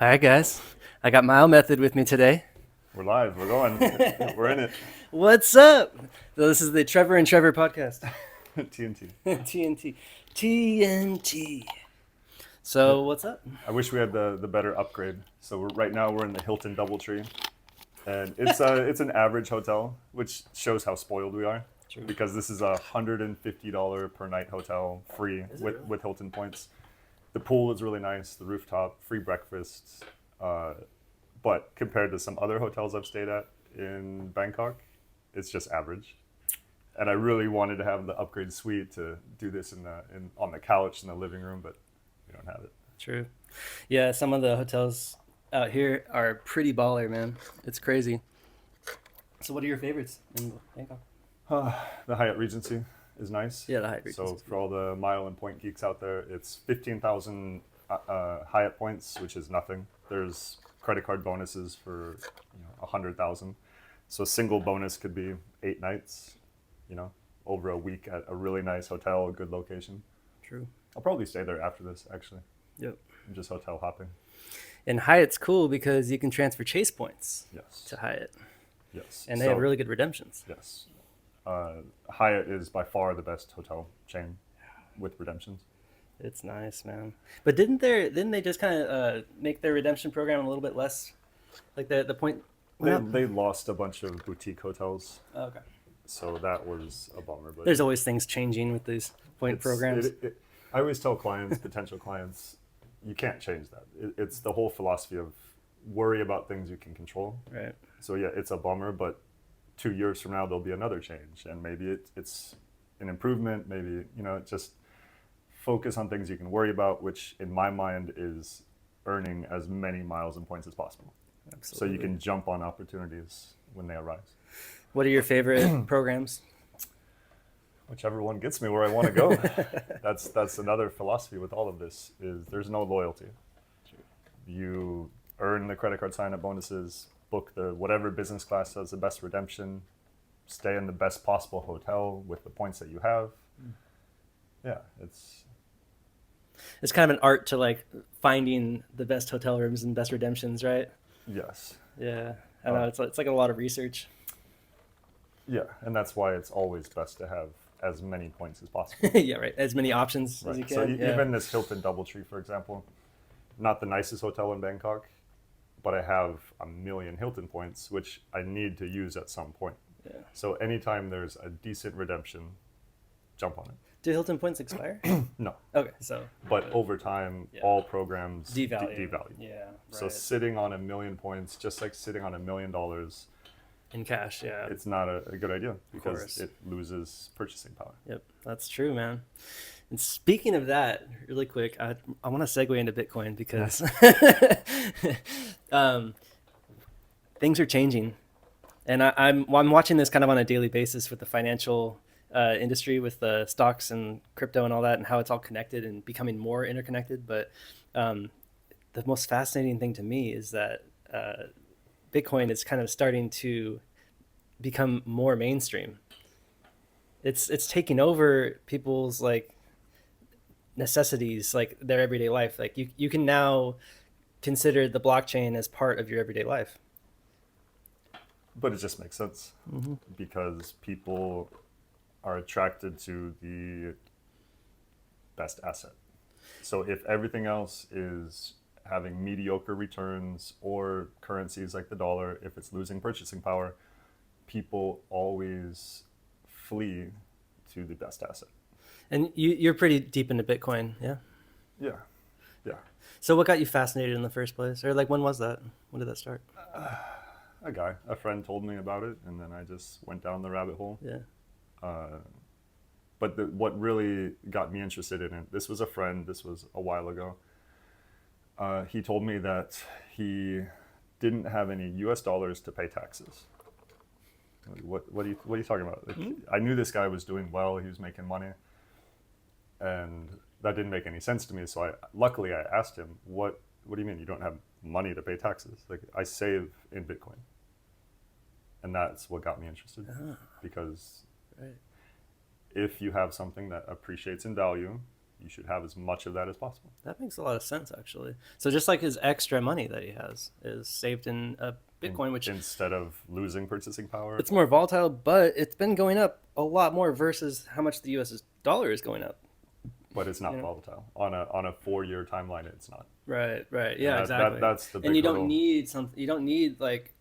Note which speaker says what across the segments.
Speaker 1: All right, guys. I got Mile Method with me today.
Speaker 2: We're live. We're going. We're in it.
Speaker 1: What's up? So this is the Trevor and Trevor podcast.
Speaker 2: TNT.
Speaker 1: TNT. TNT. So what's up?
Speaker 2: I wish we had the better upgrade. So right now we're in the Hilton DoubleTree, and it's an average hotel, which shows how spoiled we are.
Speaker 1: True.
Speaker 2: Because this is $150 per night hotel, free with Hilton points. The pool is really nice. The rooftop, free breakfast. But compared to some other hotels I've stayed at in Bangkok, it's just average. And I really wanted to have the upgrade suite to do this on the couch in the living room, but we don't have it.
Speaker 1: True. Yeah, some of the hotels out here are pretty baller, man. It's crazy. So what are your favorites in Bangkok?
Speaker 2: The Hyatt Regency is nice.
Speaker 1: Yeah, the Hyatt
Speaker 2: So
Speaker 1: Regency.
Speaker 2: for all the mile and point geeks out there, it's 15,000 Hyatt points, which is nothing. There's credit card bonuses for 100,000. So a single bonus could be 8 nights, over a week at a really nice hotel, a good location.
Speaker 1: True.
Speaker 2: I'll probably stay there after this, actually.
Speaker 1: Yep.
Speaker 2: I'm just hotel hopping.
Speaker 1: And Hyatt's cool because you can transfer Chase points
Speaker 2: Yes.
Speaker 1: to Hyatt.
Speaker 2: Yes.
Speaker 1: And they have really good redemptions.
Speaker 2: Yes. Hyatt is by far the best hotel chain with redemptions.
Speaker 1: It's nice, man. But didn't they just kind of make their redemption program a little bit less, like the point?
Speaker 2: They lost a bunch of boutique hotels,
Speaker 1: Oh, okay.
Speaker 2: so that was a bummer. But
Speaker 1: There's always things changing with these point programs.
Speaker 2: I always tell clients, potential clients, you can't change that. It's the whole philosophy of worry about things you can control.
Speaker 1: Right.
Speaker 2: So yeah, it's a bummer, but 2 years from now there'll be another change, and maybe it's an improvement. Maybe just focus on things you can worry about, which in my mind is earning as many miles and points as possible.
Speaker 1: Absolutely.
Speaker 2: So you can jump on opportunities when they arise.
Speaker 1: What are your favorite programs?
Speaker 2: Whichever one gets me where I want to go. That's another philosophy with all of this is there's no loyalty. You earn the credit card sign-up bonuses, book the whatever business class has the best redemption, stay in the best possible hotel with the points that you have. Yeah,
Speaker 1: It's kind of an art to like finding the best hotel rooms and best redemptions, right?
Speaker 2: yes.
Speaker 1: Yeah. I know it's like a lot of research.
Speaker 2: Yeah, and that's why it's always best to have as many points as possible.
Speaker 1: Yeah, right. As many options as you
Speaker 2: Right.
Speaker 1: can.
Speaker 2: So
Speaker 1: Yeah.
Speaker 2: even this Hilton DoubleTree, for example, not the nicest hotel in Bangkok, but I have a million Hilton points, which I need to use at some point.
Speaker 1: Yeah.
Speaker 2: So anytime there's a decent redemption, jump on it.
Speaker 1: Do Hilton points expire?
Speaker 2: No,
Speaker 1: Okay, so
Speaker 2: but over time,
Speaker 1: Yeah.
Speaker 2: all programs
Speaker 1: devalue.
Speaker 2: devalue.
Speaker 1: Yeah.
Speaker 2: So
Speaker 1: Right.
Speaker 2: sitting on a million points, just like sitting on $1 million,
Speaker 1: In cash, yeah.
Speaker 2: it's not a good idea because
Speaker 1: course.
Speaker 2: it loses purchasing power.
Speaker 1: Yep, that's true, man. And speaking of that, really quick, I want to segue into Bitcoin because things are changing, and I'm watching this kind of on a daily basis with the financial industry, with the stocks and crypto and all that, and how it's all connected and becoming more interconnected. But the most fascinating thing to me is that Bitcoin is kind of starting to become more mainstream. It's taking over people's like necessities, like their everyday life. Like you can now consider the blockchain as part of your everyday life.
Speaker 2: But it just makes sense because people are attracted to the best asset. So if everything else is having mediocre returns or currencies like the dollar, if it's losing purchasing power, people always flee to the best asset.
Speaker 1: And you're pretty deep into Bitcoin, yeah?
Speaker 2: Yeah. Yeah.
Speaker 1: So what got you fascinated in the first place? Or like when was that? When did that start?
Speaker 2: A friend told me about it, and then I just went down the rabbit hole.
Speaker 1: Yeah.
Speaker 2: But what really got me interested in it, this was a friend, this was a while ago. He told me that he didn't have any US dollars to pay taxes. What are you talking about? Like, I knew this guy was doing well, he was making money, and that didn't make any sense to me. So luckily I asked him, what do you mean you don't have money to pay taxes? Like, I save in Bitcoin. And that's what got me interested. Because
Speaker 1: Right.
Speaker 2: if you have something that appreciates in value, you should have as much of that as possible.
Speaker 1: That makes a lot of sense, actually. So just like his extra money that he has is saved in a Bitcoin, which
Speaker 2: Instead of losing purchasing power,
Speaker 1: it's more volatile, but it's been going up a lot more versus how much the U.S. dollar is going up.
Speaker 2: but it's not volatile on a 4-year timeline. It's not.
Speaker 1: Right. Yeah, exactly.
Speaker 2: That's the big
Speaker 1: and you don't
Speaker 2: hurdle.
Speaker 1: need something. You don't need like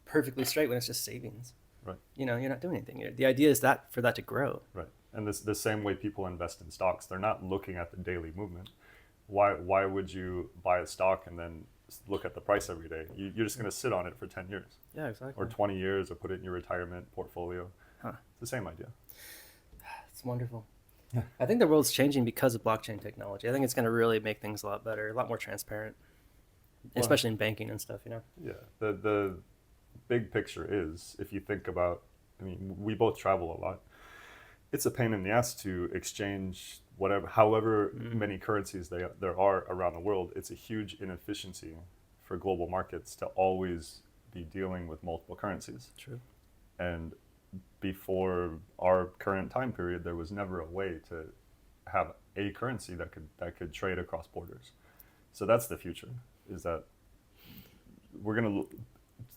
Speaker 1: perfectly straight when it's just savings.
Speaker 2: Right.
Speaker 1: You're not doing anything. The idea is that for that to grow.
Speaker 2: Right. And the same way people invest in stocks, they're not looking at the daily movement. Why would you buy a stock and then look at the price every day? You're just going to sit on it for 10 years.
Speaker 1: Yeah, exactly.
Speaker 2: Or 20 years, or put it in your retirement portfolio.
Speaker 1: Huh.
Speaker 2: It's the same idea.
Speaker 1: It's wonderful. I think the world's changing because of blockchain technology. I think it's going to really make things a lot better, a lot more transparent, especially in banking and stuff.
Speaker 2: Yeah. The big picture is, if you think about, I mean, we both travel a lot. It's a pain in the ass to exchange however many currencies there are around the world. It's a huge inefficiency for global markets to always be dealing with multiple currencies.
Speaker 1: True.
Speaker 2: And before our current time period, there was never a way to have a currency that could trade across borders. So that's the future. Is that we're gonna?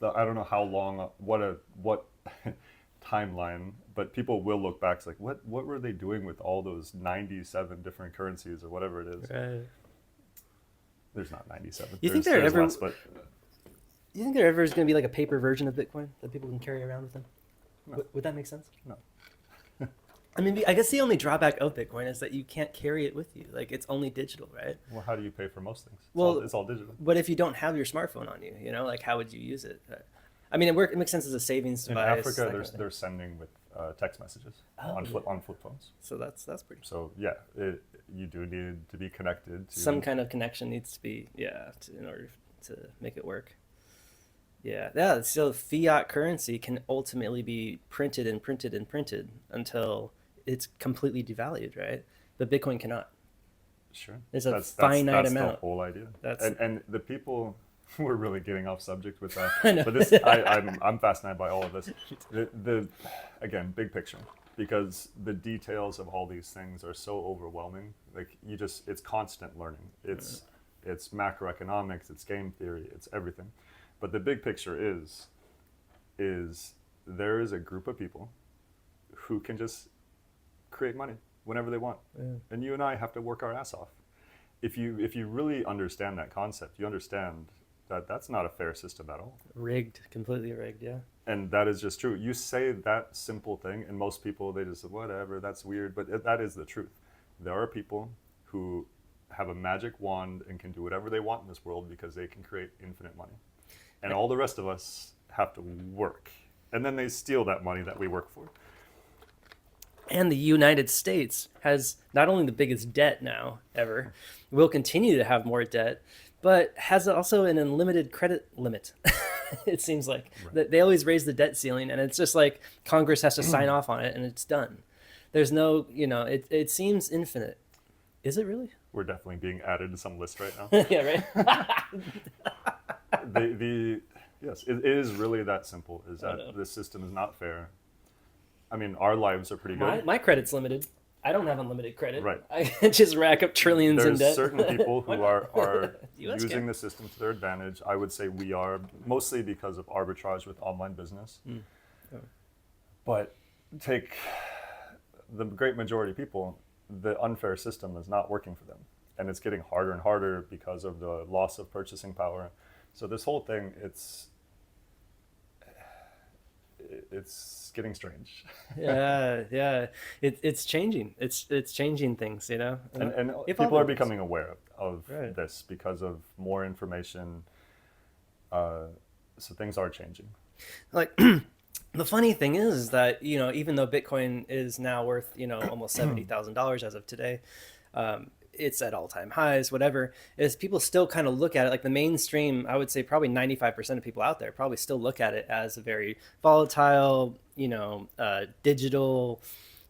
Speaker 2: I don't know how long, what timeline, but people will look back. It's like, what were they doing with all those 97 different currencies or whatever it is?
Speaker 1: Right.
Speaker 2: There's not 97.
Speaker 1: You think
Speaker 2: there's less, but
Speaker 1: you think there ever is going to be like a paper version of Bitcoin that people can carry around with them?
Speaker 2: No.
Speaker 1: Would that make sense?
Speaker 2: No.
Speaker 1: I mean, I guess the only drawback of Bitcoin is that you can't carry it with you. Like, it's only digital, right?
Speaker 2: Well, how do you pay for most things? It's all digital.
Speaker 1: But if you don't have your smartphone on you, like, how would you use it? I mean, it makes sense as a savings
Speaker 2: In
Speaker 1: device.
Speaker 2: Africa, they're sending with text messages on flip phones.
Speaker 1: So that's pretty.
Speaker 2: So yeah, you do need to be connected to
Speaker 1: Some kind of connection needs to be in order to make it work. Yeah. So fiat currency can ultimately be printed and printed and printed until it's completely devalued, right? But Bitcoin cannot.
Speaker 2: Sure.
Speaker 1: There's a
Speaker 2: that's
Speaker 1: finite
Speaker 2: the
Speaker 1: amount.
Speaker 2: whole idea.
Speaker 1: That's
Speaker 2: and the people. We're really getting off subject with that.
Speaker 1: I know.
Speaker 2: But I'm fascinated by all of this. Again, big picture, because the details of all these things are so overwhelming. Like it's constant learning. It's macroeconomics, it's game theory, it's everything. But the big picture is there is a group of people who can just create money whenever they want.
Speaker 1: Yeah.
Speaker 2: And you and I have to work our ass off. If you really understand that concept, you understand that's not a fair system at all.
Speaker 1: Rigged, completely rigged, yeah.
Speaker 2: And that is just true. You say that simple thing, and most people, they just say, whatever, that's weird. But that is the truth. There are people who have a magic wand and can do whatever they want in this world because they can create infinite money. And all the rest of us have to work. And then they steal that money that we work for.
Speaker 1: And the United States has not only the biggest debt now ever, will continue to have more debt, but has also an unlimited credit limit. It seems like that they always raise the debt ceiling, and it's just like Congress has to sign off on it, and it's done. There's no, it seems infinite. Is it really?
Speaker 2: We're definitely being added to some list right now.
Speaker 1: Yeah,
Speaker 2: right. Yes, it is really that simple. Is that the system is not fair. I mean, our lives are pretty good.
Speaker 1: My credit's limited. I don't have unlimited credit.
Speaker 2: Right.
Speaker 1: I can just rack up trillions in debt.
Speaker 2: There's certain people who are
Speaker 1: using
Speaker 2: the system to their advantage. I would say we are, mostly because of arbitrage with online business.
Speaker 1: Oh.
Speaker 2: But take the great majority of people, the unfair system is not working for them. And it's getting harder and harder because of the loss of purchasing power. So this whole thing, it's getting strange.
Speaker 1: Yeah. It's changing. It's changing things,
Speaker 2: And people are becoming aware of this because of more information. So things are changing.
Speaker 1: Like the funny thing is that, even though Bitcoin is now worth, almost $70,000 as of today, it's at all-time highs, whatever, is people still kind of look at it like the mainstream. I would say probably 95% of people out there probably still look at it as a very volatile, digital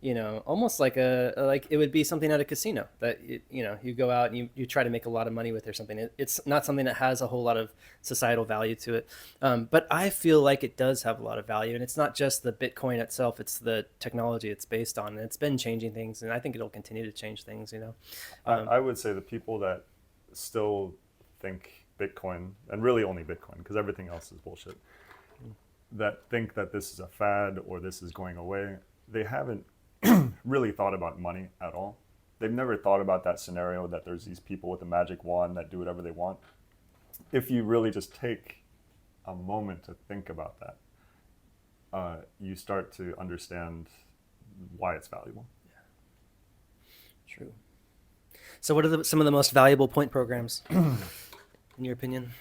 Speaker 1: almost like like it would be something at a casino that you go out and you try to make a lot of money with or something. It's not something that has a whole lot of societal value to it, but I feel like it does have a lot of value, and it's not just the Bitcoin itself; it's the technology it's based on, and it's been changing things, and I think it'll continue to change things.
Speaker 2: I would say the people that still think Bitcoin, and really only Bitcoin, because everything else is bullshit, that think that this is a fad or this is going away, they haven't really thought about money at all. They've never thought about that scenario that there's these people with a magic wand that do whatever they want. If you really just take a moment to think about that, you start to understand why it's valuable.
Speaker 1: True. So what are some of the most valuable point programs in your opinion?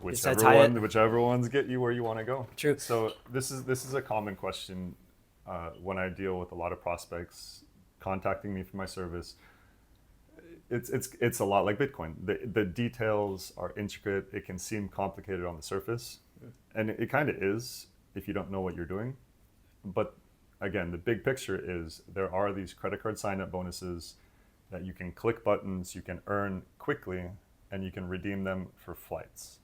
Speaker 2: Whichever ones get you where you want to go.
Speaker 1: True.
Speaker 2: So this is a common question when I deal with a lot of prospects contacting me for my service. It's a lot like Bitcoin. The details are intricate. It can seem complicated on the surface, and it kind of is if you don't know what you're doing. But again, the big picture is there are these credit card sign-up bonuses that you can click buttons, you can earn quickly, and you can redeem them for flights.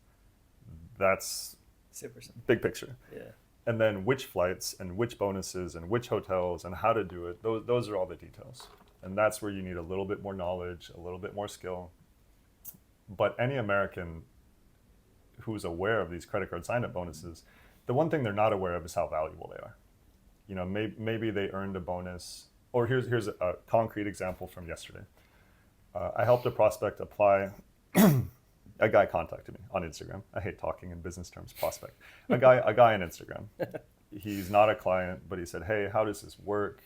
Speaker 2: That's
Speaker 1: super simple.
Speaker 2: Big picture.
Speaker 1: Yeah.
Speaker 2: And then which flights and which bonuses and which hotels and how to do it, those are all the details. And that's where you need a little bit more knowledge, a little bit more skill. But any American who's aware of these credit card sign-up bonuses, the one thing they're not aware of is how valuable they are. Maybe they earned a bonus. Or here's a concrete example from yesterday. I helped a prospect apply. A guy contacted me on Instagram. I hate talking in business terms, prospect. A guy on Instagram. He's not a client, but he said, "Hey, how does this work?"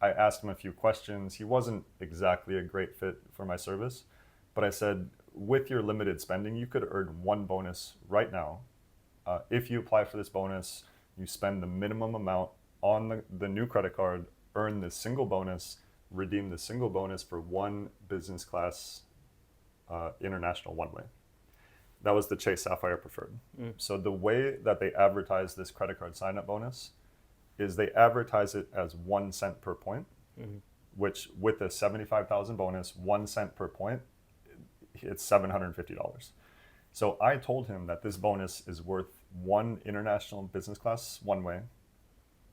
Speaker 2: I asked him a few questions. He wasn't exactly a great fit for my service, but I said, with your limited spending, you could earn one bonus right now. If you apply for this bonus, you spend the minimum amount on the new credit card, earn this single bonus, redeem the single bonus for one business class international one-way. That was the Chase Sapphire Preferred. So the way that they advertise this credit card sign-up bonus is they advertise it as 1 cent per point, which with a 75,000 bonus, 1 cent per point, it's $750. So I told him that this bonus is worth one international business class one-way,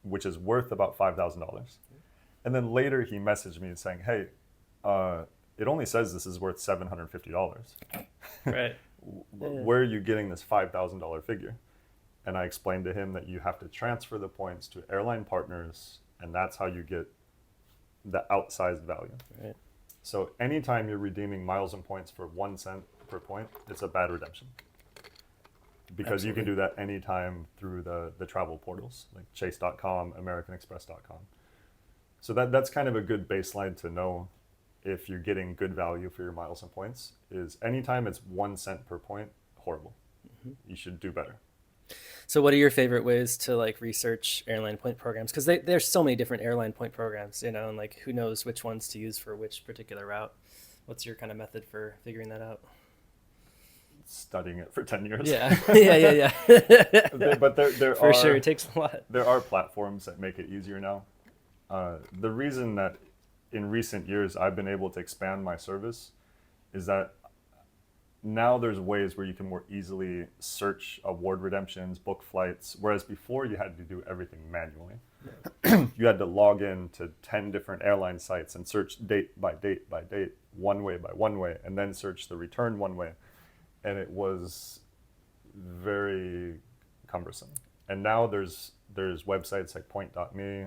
Speaker 2: which is worth about $5,000. And then later he messaged me saying, "Hey, it only says this is worth $750.
Speaker 1: Right.
Speaker 2: Where are you getting this $5,000 figure?" And I explained to him that you have to transfer the points to airline partners, and that's how you get the outsized value.
Speaker 1: Right.
Speaker 2: So anytime you're redeeming miles and points for 1 cent per point, it's a bad redemption. Because you can do that anytime through the travel portals, like chase.com, americanexpress.com. So that's kind of a good baseline to know if you're getting good value for your miles and points, is anytime it's 1 cent per point, horrible. You should do better.
Speaker 1: So what are your favorite ways to research airline point programs? Because there's so many different airline point programs, and who knows which ones to use for which particular route. What's your kind of method for figuring that out?
Speaker 2: Studying it for 10 years.
Speaker 1: Yeah. Yeah.
Speaker 2: But there
Speaker 1: for sure, it takes a lot.
Speaker 2: There are platforms that make it easier now. The reason that in recent years I've been able to expand my service is that now there's ways where you can more easily search award redemptions, book flights, whereas before you had to do everything manually. You had to log in to 10 different airline sites and search date by date by date, one way by one way, and then search the return one way. And it was very cumbersome. And now there's websites like point.me,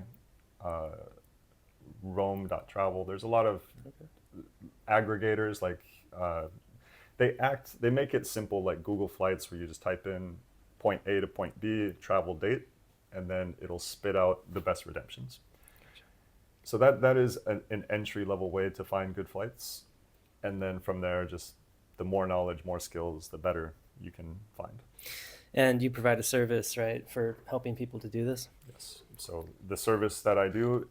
Speaker 2: Rome.travel. There's a lot of aggregators they make it simple, like Google Flights, where you just type in point A to point B, travel date, and then it'll spit out the best redemptions. So that is an entry level way to find good flights. And then from there, just the more knowledge, more skills, the better you can find.
Speaker 1: And you provide a service, right, for helping people to do this?
Speaker 2: Yes. So the service that I do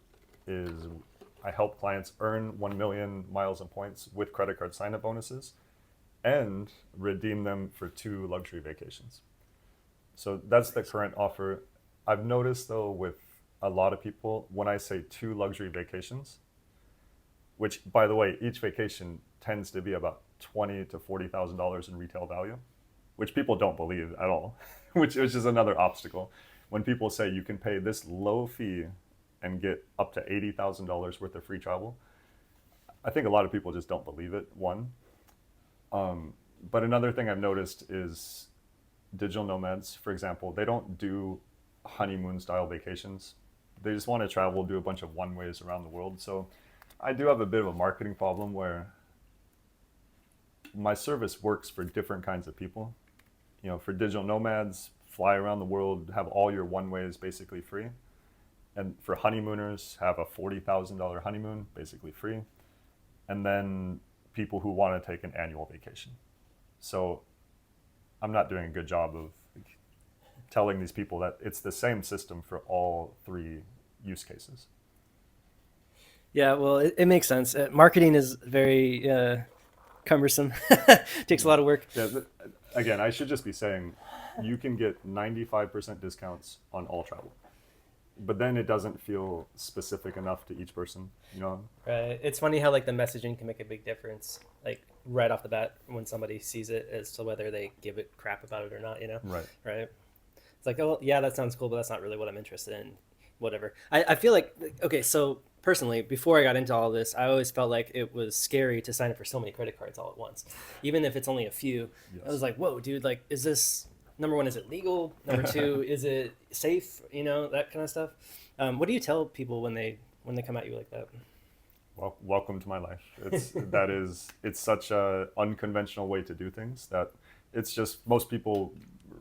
Speaker 2: is I help clients earn 1 million miles and points with credit card sign-up bonuses and redeem them for 2 luxury vacations. So that's the current offer. I've noticed though with a lot of people, when I say 2 luxury vacations, which by the way, each vacation tends to be about $20,000 to $40,000 in retail value, which people don't believe at all, which is another obstacle. When people say you can pay this low fee and get up to $80,000 worth of free travel, I think a lot of people just don't believe it, one. But another thing I've noticed is digital nomads, for example, they don't do honeymoon style vacations. They just want to travel, do a bunch of one ways around the world. So I do have a bit of a marketing problem where my service works for different kinds of people. You know, for digital nomads, fly around the world, have all your one ways basically free. And for honeymooners, have a $40,000 honeymoon basically free. And then people who want to take an annual vacation. So I'm not doing a good job of telling these people that it's the same system for all 3 use cases.
Speaker 1: Yeah, well, it makes sense. Marketing is very cumbersome. Takes a lot of work.
Speaker 2: Yeah, again, I should just be saying you can get 95% discounts on all travel. But then it doesn't feel specific enough to each person, you know?
Speaker 1: Right. It's funny how like the messaging can make a big difference, like right off the bat when somebody sees it as to whether they give it crap about it or not, you know?
Speaker 2: Right.
Speaker 1: Right. It's like, oh yeah, that sounds cool, but that's not really what I'm interested in. Whatever. I feel like, okay, so personally, before I got into all this, I always felt like it was scary to sign up for so many credit cards all at once, even if it's only a few.
Speaker 2: Yes.
Speaker 1: I was like, whoa, dude, like, is this, number one, is it legal? Number two, is it safe? You know, that kind of stuff. What do you tell people when they come at you like that?
Speaker 2: Well, welcome to my life. It's such a unconventional way to do things that it's just, most people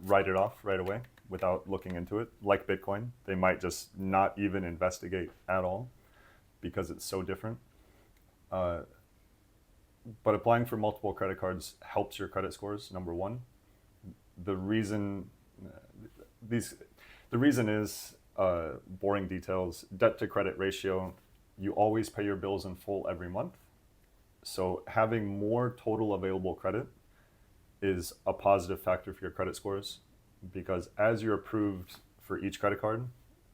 Speaker 2: write it off right away without looking into it. Like Bitcoin, they might just not even investigate at all because it's so different. But applying for multiple credit cards helps your credit scores, number one. The reason is boring details. Debt to credit ratio, you always pay your bills in full every month. So having more total available credit is a positive factor for your credit scores, because as you're approved for each credit card,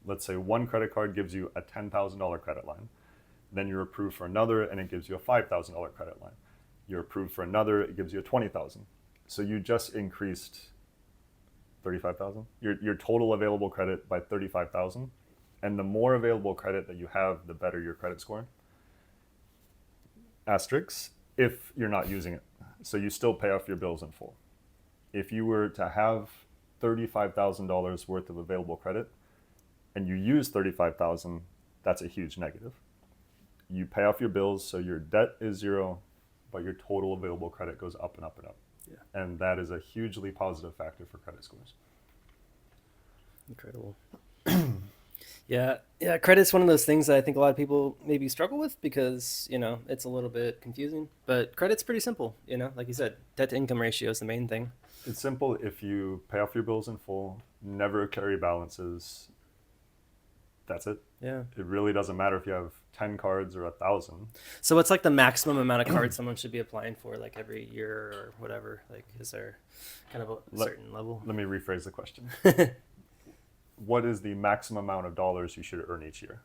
Speaker 2: let's say one credit card gives you a $10,000 credit line, then you're approved for another and it gives you a $5,000 credit line. You're approved for another, it gives you a $20,000. So you just increased 35,000, your total available credit by 35,000. And the more available credit that you have, the better your credit score. Asterisks, if you're not using it. So you still pay off your bills in full. If you were to have $35,000 worth of available credit and you use $35,000, that's a huge negative. You pay off your bills, so your debt is zero, but your total available credit goes up and up and up. Yeah. And that is a hugely positive factor for credit scores.
Speaker 1: Incredible. Yeah, credit's one of those things that I think a lot of people maybe struggle with because, you know, it's a little bit confusing. But credit's pretty simple, you know, like you said, debt to income ratio is the main thing.
Speaker 2: It's simple if you pay off your bills in full, never carry balances. That's it.
Speaker 1: Yeah.
Speaker 2: It really doesn't matter if you have 10 cards or 1,000.
Speaker 1: So what's like the maximum amount of cards someone should be applying for, like every year or whatever? Like, is there kind of a certain level?
Speaker 2: Let me rephrase the question. What is the maximum amount of dollars you should earn each year?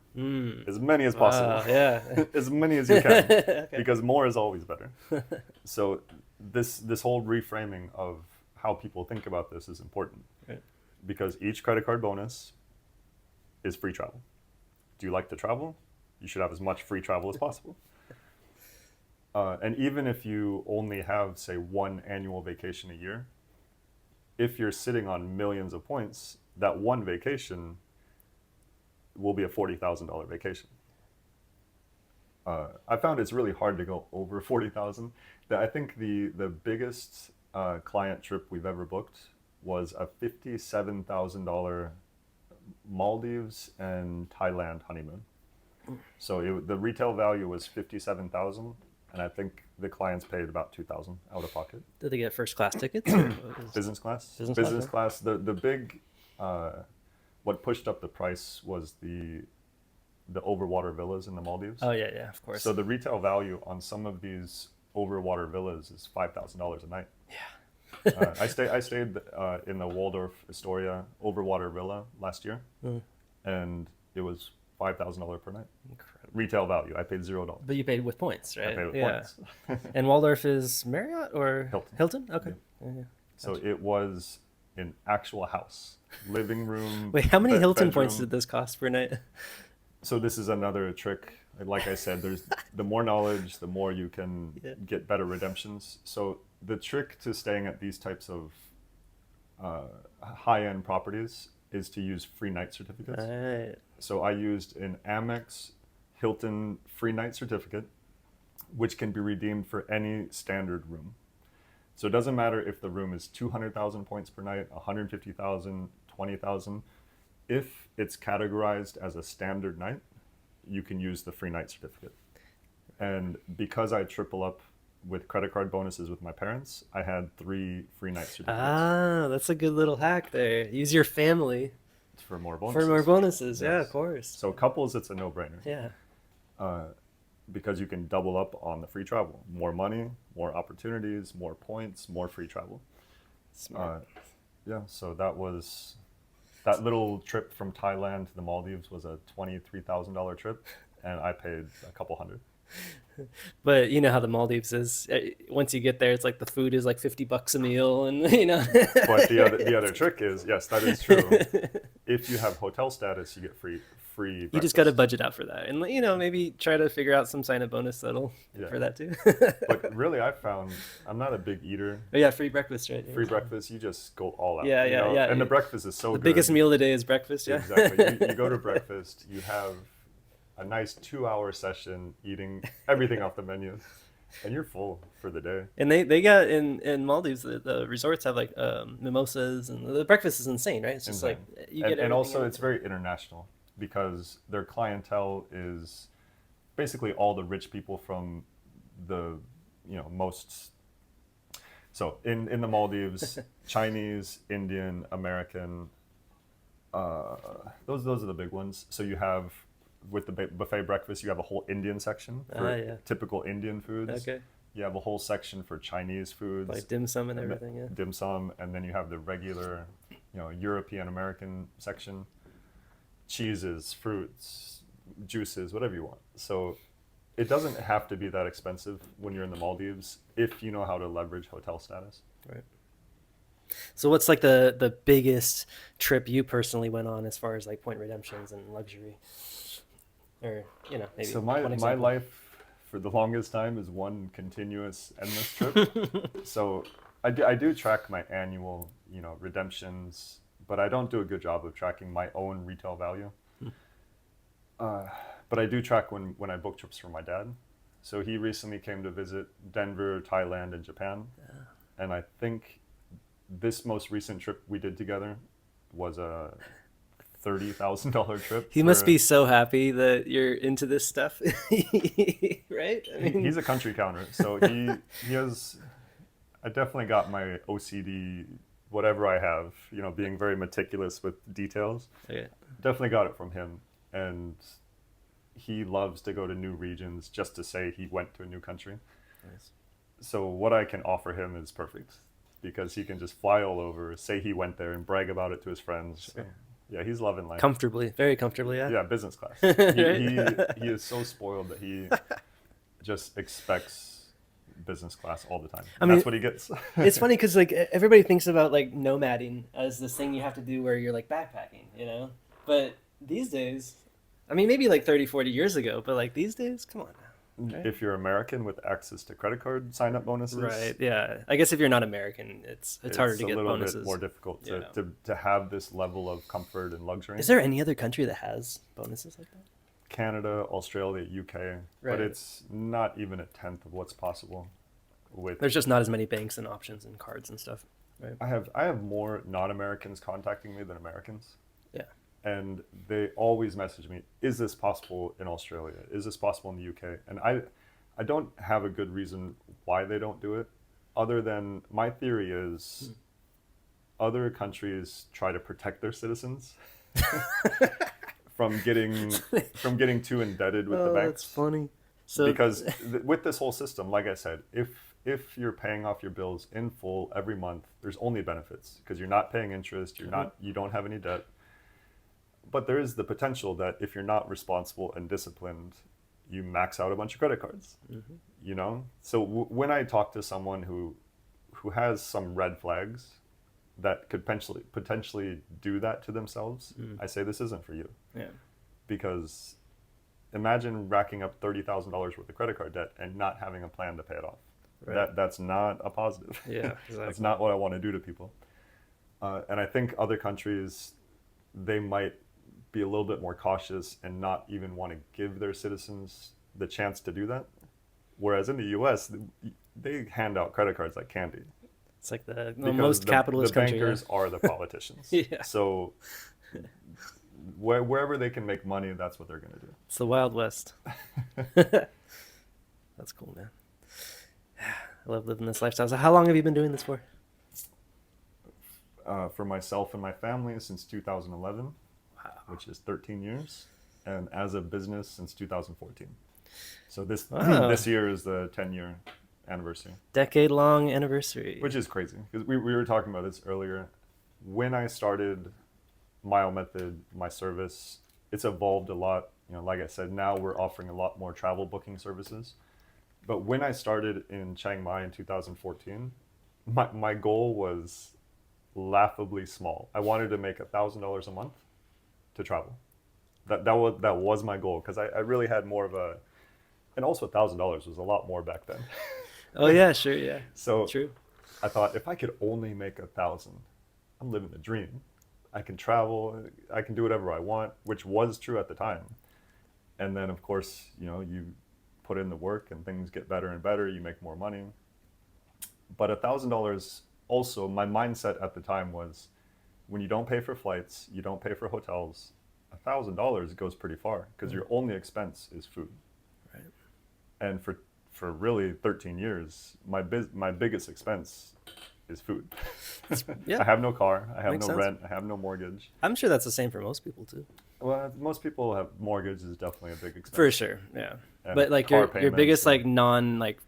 Speaker 2: As many as possible.
Speaker 1: Yeah.
Speaker 2: As many as you can,
Speaker 1: Okay.
Speaker 2: because more is always better. So this whole reframing of how people think about this is important,
Speaker 1: right?
Speaker 2: Because each credit card bonus is free travel. Do you like to travel? You should have as much free travel as possible. And even if you only have, say, one annual vacation a year, if you're sitting on millions of points, that one vacation will be a $40,000 vacation. I found it's really hard to go over 40,000. I think the biggest client trip we've ever booked was a $57,000 Maldives and Thailand honeymoon. So the retail value was 57,000, and I think the clients paid about 2,000 out of pocket.
Speaker 1: Did they get first class tickets?
Speaker 2: Business class.
Speaker 1: Business
Speaker 2: class. The big, what pushed up the price was the overwater villas in the Maldives.
Speaker 1: Oh yeah, of course.
Speaker 2: So the retail value on some of these overwater villas is $5,000 a night.
Speaker 1: Yeah.
Speaker 2: I stayed in the Waldorf Astoria overwater villa last year, and It was $5,000 per night.
Speaker 1: Incredible.
Speaker 2: Retail value. I paid $0.
Speaker 1: But you paid with points, right?
Speaker 2: I paid with
Speaker 1: Yeah.
Speaker 2: points.
Speaker 1: And Waldorf is Marriott or
Speaker 2: Hilton.
Speaker 1: Hilton? Okay.
Speaker 2: Yeah.
Speaker 1: Yeah.
Speaker 2: So it was an actual house, living room.
Speaker 1: Wait, how many Hilton points
Speaker 2: bedroom.
Speaker 1: did this cost per night?
Speaker 2: So this is another trick. Like I said, there's the more knowledge, the more you can
Speaker 1: Yeah.
Speaker 2: get better redemptions. So the trick to staying at these types of high-end properties is to use free night certificates.
Speaker 1: Right.
Speaker 2: So I used an Amex Hilton free night certificate, which can be redeemed for any standard room. So it doesn't matter if the room is 200,000 points per night, 150,000, 20,000. If it's categorized as a standard night, you can use the free night certificate. And because I triple up with credit card bonuses with my parents, I had 3 free night certificates
Speaker 1: Ah, that's a good little hack there. Use your family
Speaker 2: for more bonuses.
Speaker 1: for more bonuses. Yeah,
Speaker 2: Yes.
Speaker 1: of course.
Speaker 2: So couples, it's a no-brainer.
Speaker 1: Yeah.
Speaker 2: Because you can double up on the free travel. More money, more opportunities, more points, more free travel.
Speaker 1: Smart.
Speaker 2: Yeah, so that little trip from Thailand to the Maldives was a $23,000 trip, and I paid a couple hundred.
Speaker 1: But you know how the Maldives is. Once you get there, it's like the food is like $50 a meal, and
Speaker 2: But the other trick is, yes, that is true. If you have hotel status, you get free
Speaker 1: You just got to budget out for that, and maybe try to figure out some sign-up bonus that'll
Speaker 2: Yeah.
Speaker 1: for that too.
Speaker 2: But really, I found I'm not a big eater.
Speaker 1: But yeah, free breakfast, right?
Speaker 2: Free breakfast, you just go all out.
Speaker 1: Yeah,
Speaker 2: you
Speaker 1: yeah,
Speaker 2: know?
Speaker 1: yeah.
Speaker 2: And the breakfast is so
Speaker 1: The
Speaker 2: good.
Speaker 1: biggest meal of the day is breakfast. Yeah.
Speaker 2: Exactly. You go to breakfast, you have a nice 2-hour session eating everything off the menu, and you're full for the day.
Speaker 1: And they got in Maldives, the resorts have like mimosas, and the breakfast is insane, right? It's just
Speaker 2: Insane.
Speaker 1: like you get
Speaker 2: And also
Speaker 1: everything
Speaker 2: it's very international because their clientele is basically all the rich people from the most. So in the Maldives, Chinese, Indian, American, those are the big ones. So you have with the buffet breakfast, you have a whole Indian section for
Speaker 1: yeah.
Speaker 2: typical Indian foods.
Speaker 1: Okay.
Speaker 2: You have a whole section for Chinese foods,
Speaker 1: Like dim sum and everything. Yeah.
Speaker 2: dim sum, and then you have the regular, European American section, cheeses, fruits, juices, whatever you want. So it doesn't have to be that expensive when you're in the Maldives if you know how to leverage hotel status.
Speaker 1: Right. So what's like the biggest trip you personally went on as far as like point redemptions and luxury? Or, maybe
Speaker 2: So
Speaker 1: one
Speaker 2: my
Speaker 1: example.
Speaker 2: life for the longest time is one continuous endless trip. So I do track my annual, redemptions, but I don't do a good job of tracking my own retail value. But I do track when I book trips for my dad. So he recently came to visit Denver, Thailand, and Japan. And I think this most recent trip we did together was a $30,000 trip.
Speaker 1: He must be so happy that you're into this stuff, right? I mean,
Speaker 2: He's a country counter, so he has. I definitely got my OCD, whatever I have, being very meticulous with details.
Speaker 1: okay.
Speaker 2: Definitely got it from him, and he loves to go to new regions just to say he went to a new country.
Speaker 1: Nice.
Speaker 2: So what I can offer him is perfect, because he can just fly all over, say he went there, and brag about it to his friends.
Speaker 1: Sure.
Speaker 2: So, yeah, he's loving life.
Speaker 1: Comfortably, very comfortably, yeah.
Speaker 2: Yeah, business class. He is so spoiled that he just expects business class all the time.
Speaker 1: I mean,
Speaker 2: that's what he gets.
Speaker 1: It's funny because like everybody thinks about like nomading as this thing you have to do where you're like backpacking, But these days, I mean, maybe like 30, 40 years ago, but like these days, come on now. Right?
Speaker 2: If you're American with access to credit card sign-up bonuses,
Speaker 1: Right, yeah. I guess if you're not American, it's harder to get
Speaker 2: a little
Speaker 1: bonuses.
Speaker 2: bit more difficult
Speaker 1: Yeah.
Speaker 2: to have this level of comfort and luxury.
Speaker 1: Is there any other country that has bonuses like that?
Speaker 2: Canada, Australia, UK,
Speaker 1: Right.
Speaker 2: but it's not even a tenth of what's possible. With
Speaker 1: There's just not as many banks and options and cards and stuff, right?
Speaker 2: I have more non-Americans contacting me than Americans.
Speaker 1: Yeah.
Speaker 2: And they always message me, is this possible in Australia? Is this possible in the UK? And I don't have a good reason why they don't do it, other than my theory is other countries try to protect their citizens from getting too indebted with the banks.
Speaker 1: That's funny. So
Speaker 2: Because with this whole system, like I said, if you're paying off your bills in full every month, there's only benefits because you're not paying interest, you don't have any debt. But there is the potential that if you're not responsible and disciplined, you max out a bunch of credit cards. You know, so when I talk to someone who has some red flags that could potentially do that to themselves, I say this isn't for you.
Speaker 1: Yeah.
Speaker 2: Because imagine racking up $30,000 worth of credit card debt and not having a plan to pay it off.
Speaker 1: Right.
Speaker 2: That's not a positive.
Speaker 1: Yeah, exactly.
Speaker 2: That's not what I want to do to people. And I think other countries, they might be a little bit more cautious and not even want to give their citizens the chance to do that. Whereas in the US, they hand out credit cards like candy.
Speaker 1: It's like the
Speaker 2: Because
Speaker 1: most capitalist
Speaker 2: the
Speaker 1: country.
Speaker 2: bankers are the politicians.
Speaker 1: Yeah.
Speaker 2: So wherever they can make money, that's what they're going to do.
Speaker 1: It's the Wild West. That's cool, man. I love living this lifestyle. So how long have you been doing this for?
Speaker 2: For myself and my family since 2011, which is 13 years, and as a business since 2014. So this
Speaker 1: Wow.
Speaker 2: this year is the 10-year anniversary,
Speaker 1: Decade-long anniversary.
Speaker 2: which is crazy because we were talking about this earlier. When I started Mile Method, my service, it's evolved a lot. You know, like I said, now we're offering a lot more travel booking services. But when I started in Chiang Mai in 2014, my goal was laughably small. I wanted to make $1,000 a month to travel. That was my goal because I really had more of a, and also $1,000 was a lot more back then.
Speaker 1: Oh yeah, sure, yeah.
Speaker 2: So
Speaker 1: True.
Speaker 2: I thought if I could only make 1,000, I'm living the dream. I can travel, I can do whatever I want, which was true at the time. And then of course, you know, you put in the work and things get better and better, you make more money. But $1,000 also, my mindset at the time was when you don't pay for flights, you don't pay for hotels, $1,000 goes pretty far because your only expense is food.
Speaker 1: Right.
Speaker 2: And for really 13 years, my biggest expense is food.
Speaker 1: Yeah.
Speaker 2: I have no car, I have
Speaker 1: Makes
Speaker 2: no
Speaker 1: sense.
Speaker 2: rent, I have no mortgage.
Speaker 1: I'm sure that's the same for most people too.
Speaker 2: Well, most people have mortgage is definitely a big expense.
Speaker 1: For sure, yeah.
Speaker 2: And
Speaker 1: But like
Speaker 2: car
Speaker 1: your
Speaker 2: payments
Speaker 1: biggest
Speaker 2: and-
Speaker 1: like non like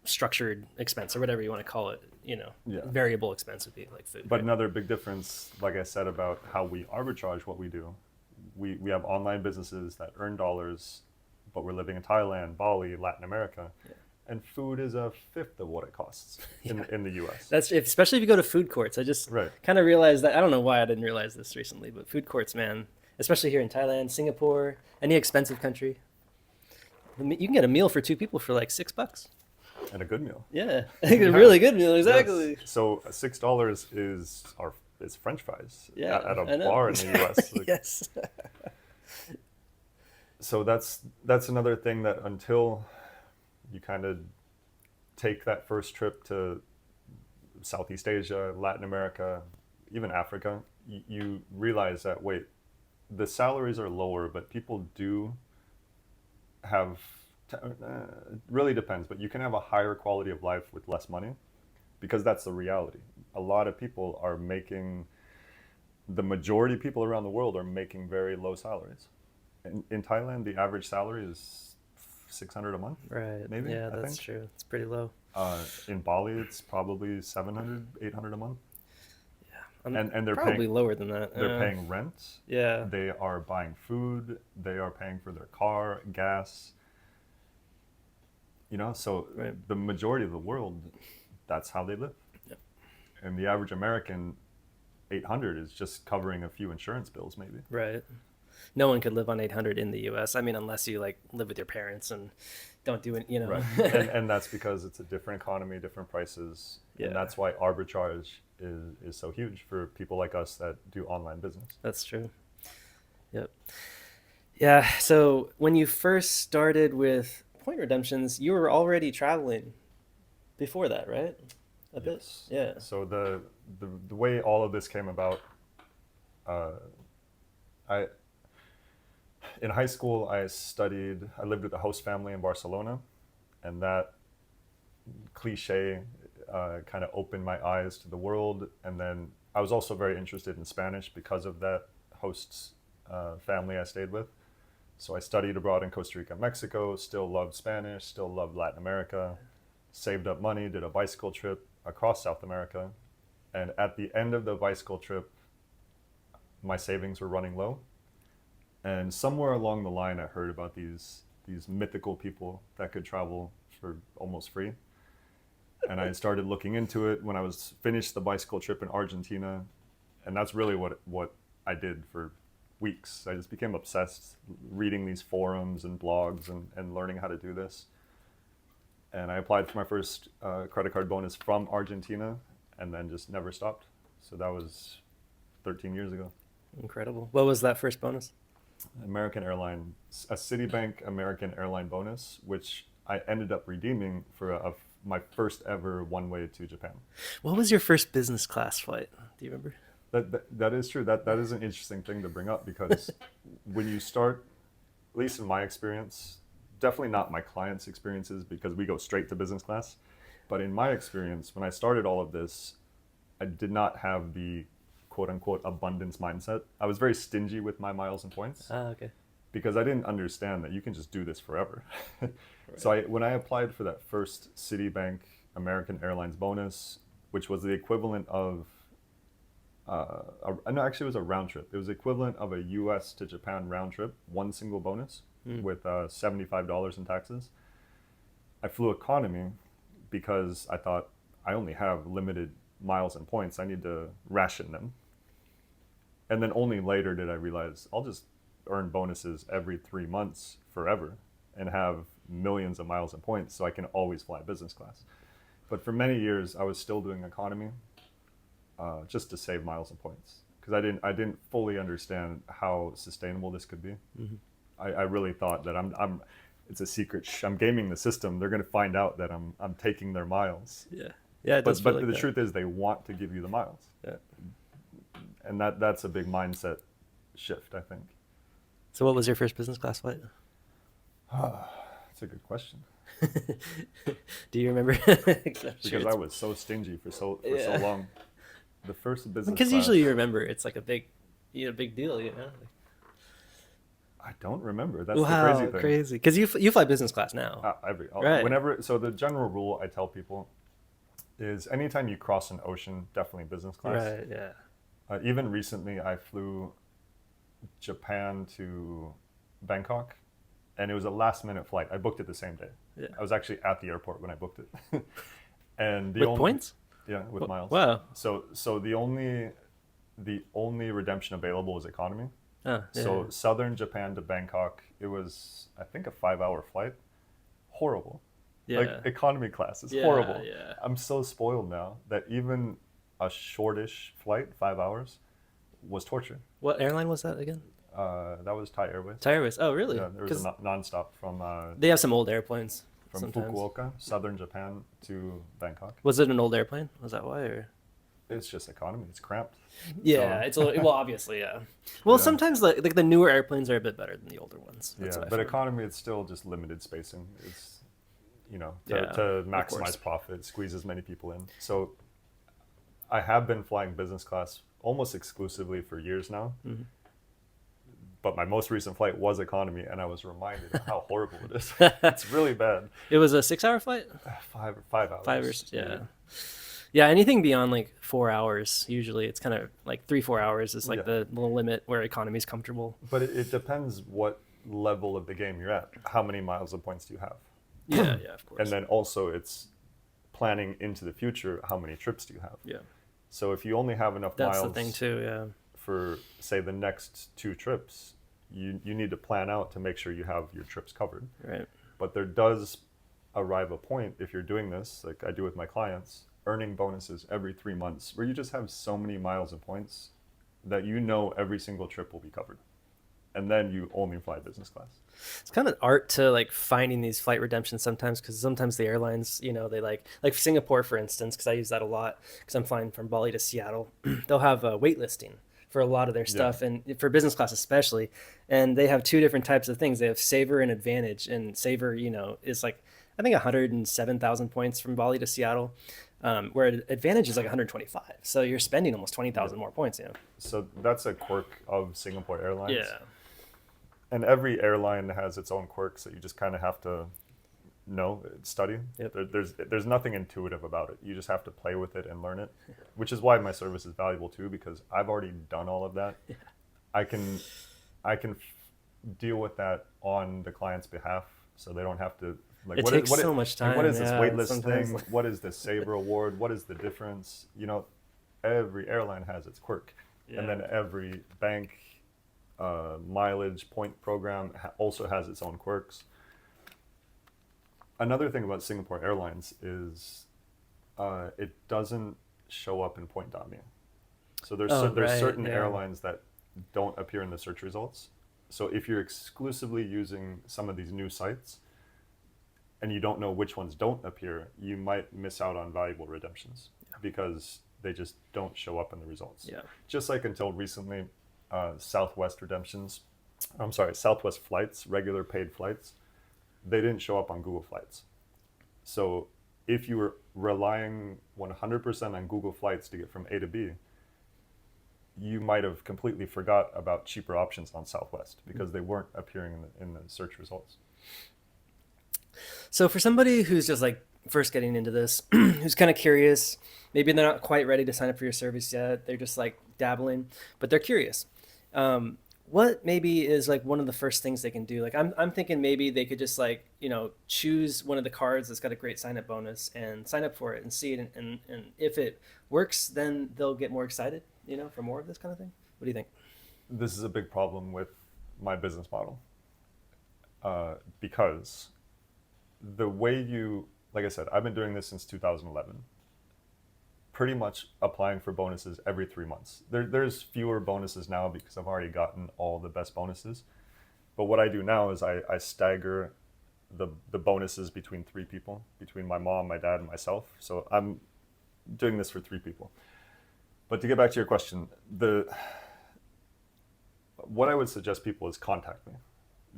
Speaker 1: structured expense or whatever you want to call it, you know,
Speaker 2: Yeah.
Speaker 1: variable expense would be like food.
Speaker 2: But
Speaker 1: right?
Speaker 2: another big difference, like I said, about how we arbitrage what we do, we have online businesses that earn dollars, but we're living in Thailand, Bali, Latin America, and food is a fifth of what it costs in the US.
Speaker 1: That's especially if you go to food courts. I just
Speaker 2: Right.
Speaker 1: kind of realized that. I don't know why I didn't realize this recently, but food courts, man, especially here in Thailand, Singapore, any expensive country, you can get a meal for two people for like $6.
Speaker 2: And a good meal.
Speaker 1: Yeah, a really good meal, exactly.
Speaker 2: Yes. So $6 is French fries
Speaker 1: Yeah,
Speaker 2: at
Speaker 1: I
Speaker 2: a
Speaker 1: know.
Speaker 2: bar in the US. Like,
Speaker 1: Yes.
Speaker 2: so that's another thing that until you kind of take that first trip to Southeast Asia, Latin America, even Africa, you realize that wait, the salaries are lower, but people do have it really depends, but you can have a higher quality of life with less money because that's the reality. A lot of people are making, the majority of people around the world are making very low salaries. In Thailand, the average salary is 600 a month.
Speaker 1: Right.
Speaker 2: Maybe,
Speaker 1: Yeah,
Speaker 2: I
Speaker 1: that's
Speaker 2: think.
Speaker 1: true. It's pretty low.
Speaker 2: In Bali, it's probably 700, 800 a month.
Speaker 1: Yeah.
Speaker 2: And they're
Speaker 1: probably
Speaker 2: paying,
Speaker 1: lower than that.
Speaker 2: they're paying rent.
Speaker 1: Yeah.
Speaker 2: They are buying food. They are paying for their car, gas. You know, so
Speaker 1: Right.
Speaker 2: the majority of the world, that's how they live.
Speaker 1: Yep.
Speaker 2: And the average American, 800 is just covering a few insurance bills, maybe.
Speaker 1: Right. No one could live on 800 in the U.S. I mean, unless you like live with your parents and don't do it, you know.
Speaker 2: Right. and that's because it's a different economy, different prices.
Speaker 1: Yeah.
Speaker 2: And that's why arbitrage is so huge for people like us that do online business.
Speaker 1: That's true. Yep. Yeah. So when you first started with point redemptions, you were already traveling before that, right? A bit.
Speaker 2: Yes.
Speaker 1: Yeah.
Speaker 2: So the way all of this came about, I in high school I lived with a host family in Barcelona, and that cliche kind of opened my eyes to the world. And then I was also very interested in Spanish because of that host's family I stayed with. So I studied abroad in Costa Rica, Mexico, still loved Spanish, still loved Latin America, saved up money, did a bicycle trip across South America. And at the end of the bicycle trip, my savings were running low. And somewhere along the line, I heard about these mythical people that could travel for almost free. And I started looking into it when I was finished the bicycle trip in Argentina, and that's really what I did for weeks. I just became obsessed reading these forums and blogs and learning how to do this. And I applied for my first credit card bonus from Argentina, and then just never stopped. So that was 13 years ago.
Speaker 1: Incredible. What was that first bonus?
Speaker 2: American Airline, a Citibank American Airline bonus, which I ended up redeeming for my first ever one-way to Japan.
Speaker 1: What was your first business class flight? Do you remember?
Speaker 2: That is true. That is an interesting thing to bring up, because when you start, at least in my experience, definitely not my clients' experiences, because we go straight to business class. But in my experience, when I started all of this, I did not have the quote unquote abundance mindset. I was very stingy with my miles and points.
Speaker 1: Okay.
Speaker 2: Because I didn't understand that you can just do this forever.
Speaker 1: Right.
Speaker 2: So when I applied for that first Citibank American Airlines bonus, which was the equivalent of, no, actually it was a round trip. It was the equivalent of a US to Japan round trip, one single bonus with $75 in taxes. I flew economy because I thought I only have limited miles and points. I need to ration them. And then only later did I realize I'll just earn bonuses every 3 months forever and have millions of miles and points, so I can always fly business class. But for many years I was still doing economy just to save miles and points, because I didn't fully understand how sustainable this could be. Mm-hmm. I really thought that I'm it's a secret. I'm gaming the system. They're going to find out that I'm taking their miles.
Speaker 1: Yeah. Yeah.
Speaker 2: But the truth is, they want to give you the miles.
Speaker 1: Yeah.
Speaker 2: And that's a big mindset shift, I think.
Speaker 1: So what was your first business class flight?
Speaker 2: That's a good question.
Speaker 1: Do you remember?
Speaker 2: Because I was so stingy for so long. The first business
Speaker 1: because
Speaker 2: class,
Speaker 1: usually you remember it's like a big deal, you know.
Speaker 2: I don't remember. That's
Speaker 1: Wow,
Speaker 2: the crazy thing.
Speaker 1: crazy. Because you fly business class now.
Speaker 2: Right. Whenever. So the general rule I tell people is anytime you cross an ocean, definitely business class.
Speaker 1: Right. Yeah.
Speaker 2: Even recently, I flew Japan to Bangkok, and it was a last-minute flight. I booked it the same day.
Speaker 1: Yeah.
Speaker 2: I was actually at the airport when I booked it. And
Speaker 1: with points?
Speaker 2: Yeah, with miles.
Speaker 1: Wow.
Speaker 2: So the only redemption available was economy.
Speaker 1: Oh, yeah.
Speaker 2: So southern Japan to Bangkok, it was, I think, a 5-hour flight. Horrible.
Speaker 1: Yeah.
Speaker 2: Like economy class is horrible.
Speaker 1: Yeah.
Speaker 2: I'm so spoiled now that even a shortish flight, 5 hours, was torture.
Speaker 1: What airline was that again?
Speaker 2: That was Thai Airways.
Speaker 1: Thai Airways. Oh, really?
Speaker 2: Yeah, there was a nonstop from
Speaker 1: they have some old airplanes.
Speaker 2: from
Speaker 1: sometimes.
Speaker 2: Fukuoka, southern Japan to Bangkok.
Speaker 1: Was it an old airplane? Was that why? Or?
Speaker 2: It's just economy. It's cramped.
Speaker 1: Yeah, it's a little, well, obviously, yeah. Well, sometimes like the newer airplanes are a bit better than the older ones. That's
Speaker 2: but economy, it's still just limited spacing. It's to maximize profit, squeeze as many people in. So I have been flying business class almost exclusively for years now. Mm-hmm. But my most recent flight was economy, and I was reminded of how horrible it is. It's really bad.
Speaker 1: It was a 6-hour flight?
Speaker 2: 5 hours.
Speaker 1: 5 hours, yeah. Yeah, anything beyond like 4 hours, usually it's kind of like 3-4 hours is like the little limit where economy is comfortable.
Speaker 2: But it depends what level of the game you're at. How many miles and points do you have?
Speaker 1: Yeah, of course.
Speaker 2: And then also it's planning into the future, how many trips do you have?
Speaker 1: Yeah.
Speaker 2: So if you only have enough
Speaker 1: miles,
Speaker 2: that's
Speaker 1: the thing too, yeah.
Speaker 2: For say the next 2 trips, you need to plan out to make sure you have your trips covered.
Speaker 1: Right.
Speaker 2: But there does arrive a point, if you're doing this, like I do with my clients, earning bonuses every 3 months, where you just have so many miles and points that every single trip will be covered. And then you only fly business class.
Speaker 1: It's kind of art to like finding these flight redemptions sometimes, because sometimes the airlines, they like Singapore, for instance, because I use that a lot because I'm flying from Bali to Seattle. They'll have a waitlisting for a lot of their stuff, and for business class especially. And they have 2 different types of things. They have Savor and Advantage, and Savor, is like, I think 107,000 points from Bali to Seattle, where Advantage is like 125. So you're spending almost 20,000 more points,
Speaker 2: So that's a quirk of Singapore Airlines.
Speaker 1: Yeah.
Speaker 2: And every airline has its own quirks that you just kind of have to study.
Speaker 1: Yep.
Speaker 2: There's nothing intuitive about it. You just have to play with it and learn it, which is why my service is valuable too, because I've already done all of that. Yeah. I can deal with that on the client's behalf, so they don't have to like
Speaker 1: It takes so much
Speaker 2: like what
Speaker 1: time.
Speaker 2: is this
Speaker 1: Yeah,
Speaker 2: waitlist
Speaker 1: sometimes.
Speaker 2: thing? What is this Sabre award? What is the difference? You know, every airline has its quirk, and
Speaker 1: Yeah.
Speaker 2: then every bank mileage point program also has its own quirks. Another thing about Singapore Airlines is it doesn't show up in point.me. So
Speaker 1: Oh,
Speaker 2: there's
Speaker 1: right.
Speaker 2: certain
Speaker 1: Yeah.
Speaker 2: airlines that don't appear in the search results. So if you're exclusively using some of these new sites and you don't know which ones don't appear, you might miss out on valuable redemptions because they just don't show up in the results.
Speaker 1: Yeah.
Speaker 2: Just like until recently, Southwest redemptions, I'm sorry, Southwest flights, regular paid flights, they didn't show up on Google Flights. So if you were relying 100% on Google Flights to get from A to B, you might have completely forgot about cheaper options on Southwest because they weren't appearing in the search results.
Speaker 1: So for somebody who's just like first getting into this, who's kind of curious, maybe they're not quite ready to sign up for your service yet. They're just like dabbling, but they're curious. What maybe is like one of the first things they can do? Like I'm thinking maybe they could just like, choose one of the cards that's got a great sign up bonus and sign up for it and see it. And if it works, then they'll get more excited, for more of this kind of thing. What do you think?
Speaker 2: This is a big problem with my business model because the way you, like I said, I've been doing this since 2011, pretty much applying for bonuses every 3 months. There's fewer bonuses now because I've already gotten all the best bonuses. But what I do now is I stagger the bonuses between three people, between my mom, my dad, and myself. So I'm doing this for three people. But to get back to your question, what I would suggest people is contact me,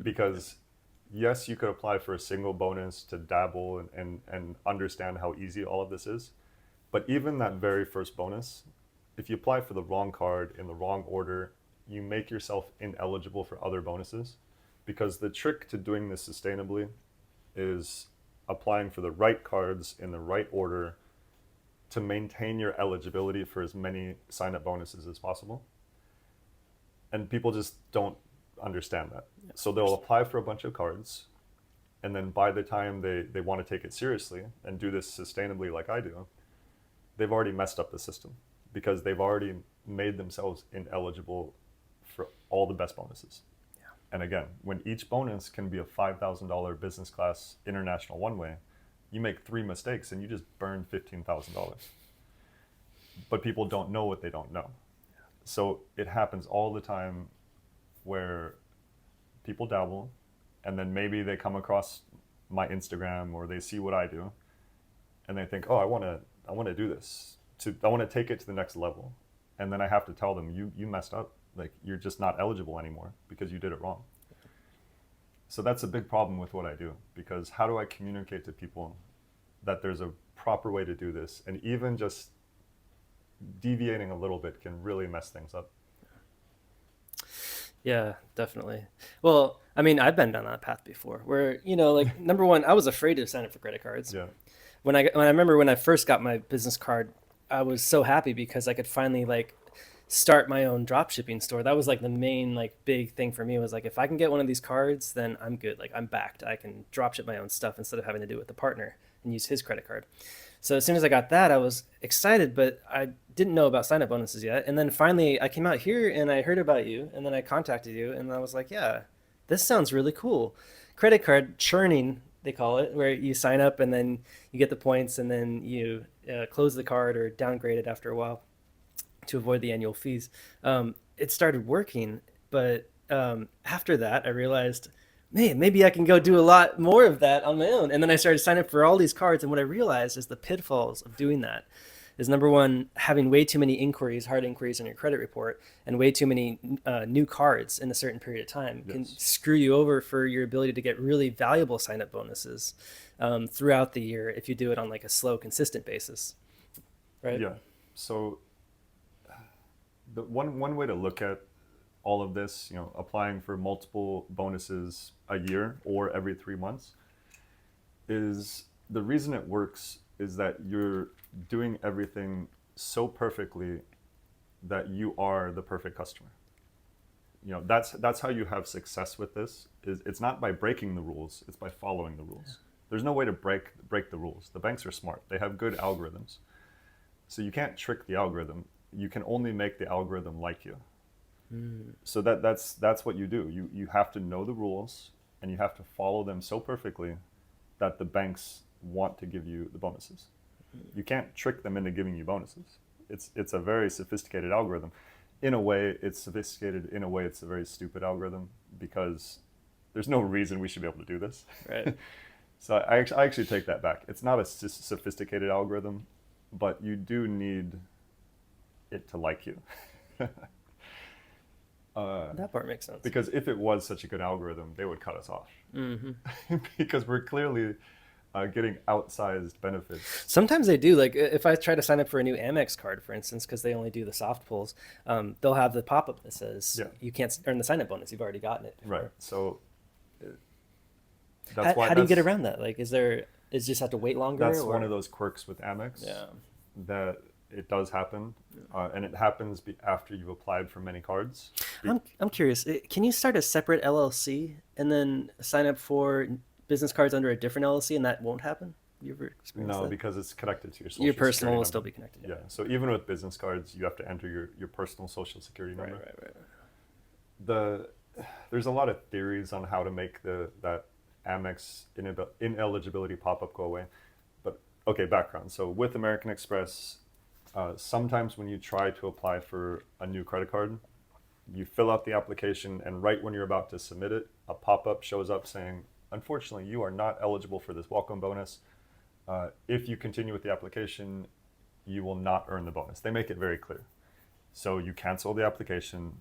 Speaker 2: because yes, you could apply for a single bonus to dabble and understand how easy all of this is. But even that very first bonus, if you apply for the wrong card in the wrong order, you make yourself ineligible for other bonuses, because the trick to doing this sustainably is applying for the right cards in the right order to maintain your eligibility for as many sign-up bonuses as possible. And people just don't understand that.
Speaker 1: Yeah,
Speaker 2: So they'll apply for a bunch of cards, and then by the time they want to take it seriously and do this sustainably like I do, they've already messed up the system because they've already made themselves ineligible for all the best bonuses.
Speaker 1: yeah,
Speaker 2: And again, when each bonus can be a $5,000 business class international one-way, you make 3 mistakes and you just burn $15,000. But people don't know what they don't know. So it happens all the time where people dabble, and then maybe they come across my Instagram or they see what I do, and they think, oh, I want to do this. I want to take it to the next level. And then I have to tell them, you messed up. Like, you're just not eligible anymore because you did it wrong. So that's a big problem with what I do, because how do I communicate to people that there's a proper way to do this? And even just deviating a little bit can really mess things up.
Speaker 1: yeah, definitely. Well, I mean, I've been down that path before where, like number one, I was afraid to sign up for credit cards.
Speaker 2: Yeah.
Speaker 1: When I remember when I first got my business card, I was so happy because I could finally like start my own drop shipping store. That was like the main like big thing for me, was like if I can get one of these cards, then I'm good. Like I'm backed. I can drop ship my own stuff instead of having to do it with the partner and use his credit card. So as soon as I got that, I was excited, but I didn't know about sign up bonuses yet. And then finally I came out here and I heard about you, and then I contacted you and I was like, yeah, this sounds really cool. Credit card churning, they call it, where you sign up and then you get the points and then you close the card or downgrade it after a while to avoid the annual fees. It started working, but after that, I realized, man, maybe I can go do a lot more of that on my own. And then I started signing up for all these cards, and what I realized is the pitfalls of doing that is, number one, having way too many inquiries, hard inquiries on your credit report, and way too many new cards in a certain period of time can
Speaker 2: Yes.
Speaker 1: screw you over for your ability to get really valuable sign up bonuses throughout the year if you do it on like a slow, consistent basis, right?
Speaker 2: Yeah. So the one way to look at all of this, applying for multiple bonuses a year or every 3 months, is the reason it works is that you're doing everything so perfectly that you are the perfect customer. That's how you have success with this. It's not by breaking the rules, it's by following the rules. There's no way to break the rules. The banks are smart. They have good algorithms. So you can't trick the algorithm. You can only make the algorithm like you. So that's what you do. You have to know the rules, and you have to follow them so perfectly that the banks want to give you the bonuses. You can't trick them into giving you bonuses. It's a very sophisticated algorithm. In a way, it's sophisticated. In a way, it's a very stupid algorithm, because there's no reason we should be able to do this.
Speaker 1: Right.
Speaker 2: So I actually take that back. It's not a sophisticated algorithm, but you do need it to like you.
Speaker 1: That part makes sense.
Speaker 2: Because if it was such a good algorithm, they would cut us off.
Speaker 1: Mm-hmm.
Speaker 2: Because we're clearly getting outsized benefits.
Speaker 1: Sometimes they do. Like if I try to sign up for a new Amex card, for instance, because they only do the soft pulls, they'll have the pop-up that says you can't earn the sign-up bonus. You've already gotten it before.
Speaker 2: Right. So
Speaker 1: how do you get around that? Like, is just have to wait longer?
Speaker 2: That's one of those quirks with Amex.
Speaker 1: Yeah.
Speaker 2: That it does happen, and it happens after you've applied for many cards.
Speaker 1: I'm curious. Can you start a separate LLC and then sign up for business cards under a different LLC, and that won't happen? You ever experienced that?
Speaker 2: No, because it's connected to your social
Speaker 1: Your personal
Speaker 2: security
Speaker 1: will
Speaker 2: number.
Speaker 1: still be connected.
Speaker 2: Yeah. So even with business cards, you have to enter your personal social security number.
Speaker 1: Right.
Speaker 2: There's a lot of theories on how to make that Amex ineligibility pop-up go away. But okay, background. So with American Express, sometimes when you try to apply for a new credit card, you fill out the application, and right when you're about to submit it, a pop-up shows up saying, unfortunately, you are not eligible for this welcome bonus. If you continue with the application, you will not earn the bonus. They make it very clear. So you cancel the application,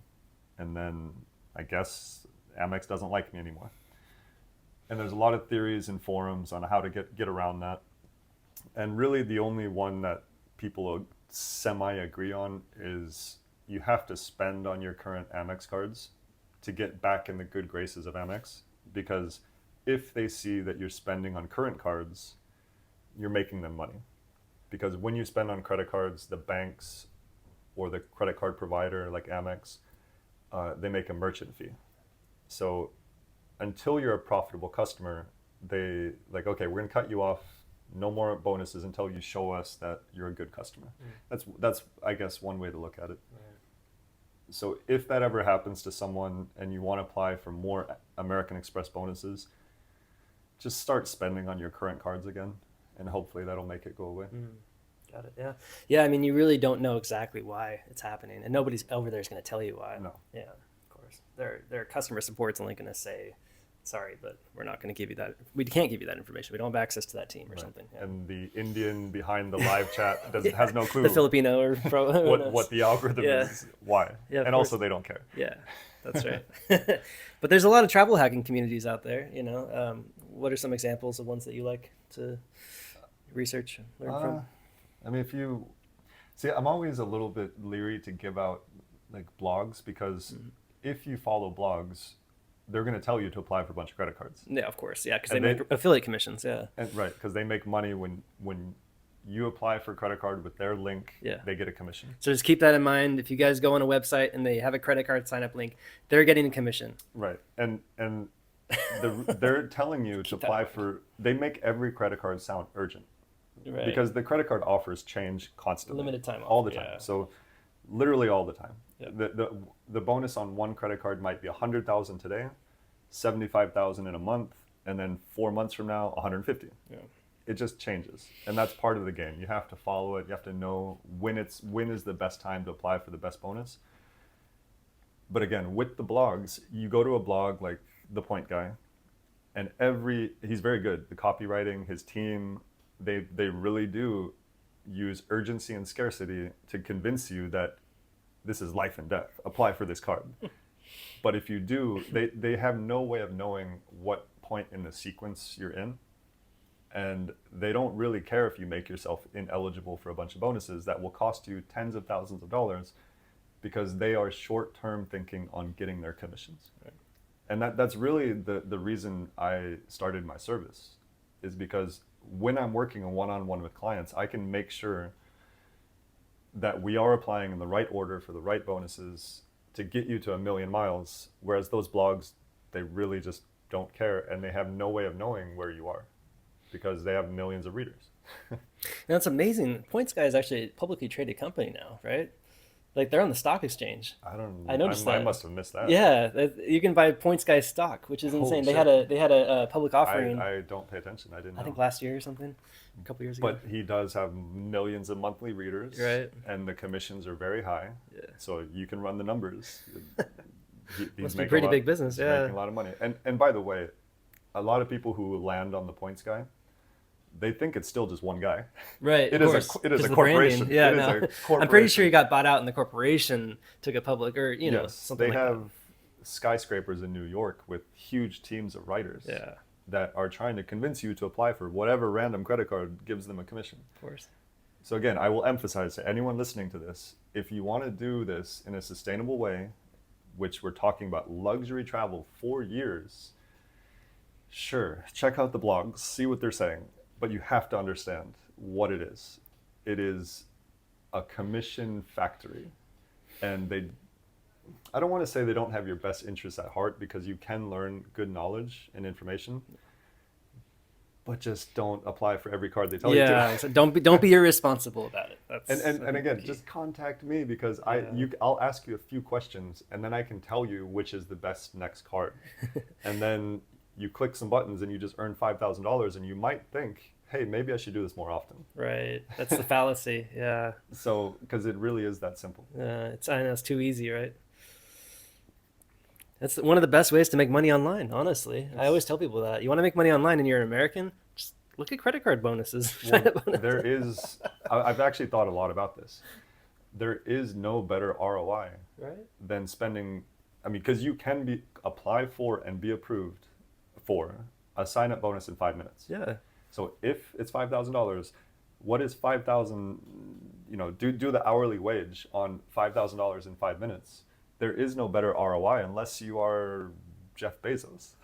Speaker 2: and then I guess Amex doesn't like me anymore. And there's a lot of theories and forums on how to get around that. And really the only one that people semi-agree on is you have to spend on your current Amex cards to get back in the good graces of Amex, because if they see that you're spending on current cards, you're making them money. Because when you spend on credit cards, the banks or the credit card provider like Amex, they make a merchant fee. So until you're a profitable customer, they like, okay, we're gonna cut you off, no more bonuses until you show us that you're a good customer. That's I guess one way to look at it. So if that ever happens to someone and you want to apply for more American Express bonuses, just start spending on your current cards again, and hopefully that'll make it go away.
Speaker 1: Got it. Yeah. Yeah. I mean, you really don't know exactly why it's happening, and nobody's over there is going to tell you why.
Speaker 2: No.
Speaker 1: Yeah. Of course. Their customer support's only going to say, sorry, but we're not going to give you that. We can't give you that information. We don't have access to that team or something. Yeah.
Speaker 2: And the Indian behind the live chat has no clue.
Speaker 1: The Filipino or
Speaker 2: what the algorithm is, why.
Speaker 1: Yeah,
Speaker 2: and also they don't care.
Speaker 1: Yeah, that's right. But there's a lot of travel hacking communities out there. What are some examples of ones that you like to research and learn from?
Speaker 2: I mean, if you see, I'm always a little bit leery to give out like blogs, because if you follow blogs, they're going to tell you to apply for a bunch of credit cards.
Speaker 1: Yeah, of course. Yeah, because they make affiliate commissions. Yeah.
Speaker 2: Right, because they make money when you apply for a credit card with their link.
Speaker 1: Yeah.
Speaker 2: They get a commission.
Speaker 1: So just keep that in mind. If you guys go on a website and they have a credit card sign up link, they're getting a commission.
Speaker 2: Right, and they're telling you to apply for. They make every credit card sound urgent.
Speaker 1: Right.
Speaker 2: Because the credit card offers change constantly.
Speaker 1: Limited time
Speaker 2: all the
Speaker 1: offer,
Speaker 2: time.
Speaker 1: yeah.
Speaker 2: So literally all the time.
Speaker 1: Yep.
Speaker 2: The bonus on one credit card might be 100,000 today, 75,000 in a month, and then 4 months from now 150.
Speaker 1: Yeah.
Speaker 2: It just changes, and that's part of the game. You have to follow it. You have to know when is the best time to apply for the best bonus. But again, with the blogs, you go to a blog like The Point Guy, and he's very good. The copywriting, his team, they really do use urgency and scarcity to convince you that this is life and death. Apply for this card. But if you do, they have no way of knowing what point in the sequence you're in. And they don't really care if you make yourself ineligible for a bunch of bonuses that will cost you tens of thousands of dollars, because they are short-term thinking on getting their commissions.
Speaker 1: Right.
Speaker 2: And that's really the reason I started my service, is because when I'm working a one-on-one with clients, I can make sure that we are applying in the right order for the right bonuses to get you to 1,000,000 miles, whereas those blogs, they really just don't care, and they have no way of knowing where you are because they have millions of readers.
Speaker 1: And that's amazing. Points Guy is actually a publicly traded company now, right? Like they're on the stock exchange. I noticed
Speaker 2: I
Speaker 1: that.
Speaker 2: must have missed that.
Speaker 1: Yeah, you can buy Points Guy stock, which is
Speaker 2: Holy
Speaker 1: insane.
Speaker 2: shit.
Speaker 1: They had a public offering.
Speaker 2: I don't pay attention. I didn't
Speaker 1: I
Speaker 2: know.
Speaker 1: think last year or something, a couple years ago.
Speaker 2: But he does have millions of monthly readers,
Speaker 1: Right.
Speaker 2: and the commissions are very high.
Speaker 1: Yeah.
Speaker 2: So you can run the numbers. He's
Speaker 1: Must be
Speaker 2: making
Speaker 1: pretty
Speaker 2: a lot-
Speaker 1: big business,
Speaker 2: he's
Speaker 1: yeah.
Speaker 2: making a lot of money. And by the way, a lot of people who land on the Points Guy, they think it's still just one guy.
Speaker 1: Right.
Speaker 2: It
Speaker 1: of
Speaker 2: is
Speaker 1: course,
Speaker 2: it is
Speaker 1: 'cause
Speaker 2: a
Speaker 1: of the branding.
Speaker 2: corporation.
Speaker 1: Yeah,
Speaker 2: It is
Speaker 1: no.
Speaker 2: a
Speaker 1: I'm pretty
Speaker 2: corporation.
Speaker 1: sure he got bought out and the corporation took it public, or
Speaker 2: Yes,
Speaker 1: something
Speaker 2: they
Speaker 1: like
Speaker 2: have skyscrapers in New York with huge teams of writers
Speaker 1: that. Yeah,
Speaker 2: that are trying to convince you to apply for whatever random credit card gives them a commission.
Speaker 1: of course.
Speaker 2: So again, I will emphasize to anyone listening to this, if you want to do this in a sustainable way, which we're talking about luxury travel for years, sure, check out the blogs, see what they're saying, but you have to understand what it is. It is a commission factory, and I don't want to say they don't have your best interests at heart, because you can learn good knowledge and information, but just don't apply for every card they tell you to.
Speaker 1: Yeah, so don't be irresponsible about it. That's
Speaker 2: And again,
Speaker 1: key.
Speaker 2: just contact me, because
Speaker 1: Yeah.
Speaker 2: I'll ask you a few questions, and then I can tell you which is the best next card. And then you click some buttons and you just earn $5,000, and you might think, hey, maybe I should do this more often.
Speaker 1: Right. That's the fallacy. Yeah.
Speaker 2: So, because it really is that simple.
Speaker 1: I know it's too easy, right? That's one of the best ways to make money online, honestly. I always tell people that. You want to make money online and you're an American, just look at credit card bonuses.
Speaker 2: Well, I've actually thought a lot about this. There is no better ROI
Speaker 1: Right?
Speaker 2: than spending, because you can apply for and be approved for a sign-up bonus in 5 minutes.
Speaker 1: Yeah.
Speaker 2: So if it's $5,000, what is 5,000, do the hourly wage on $5,000 in 5 minutes. There is no better ROI unless you are Jeff Bezos.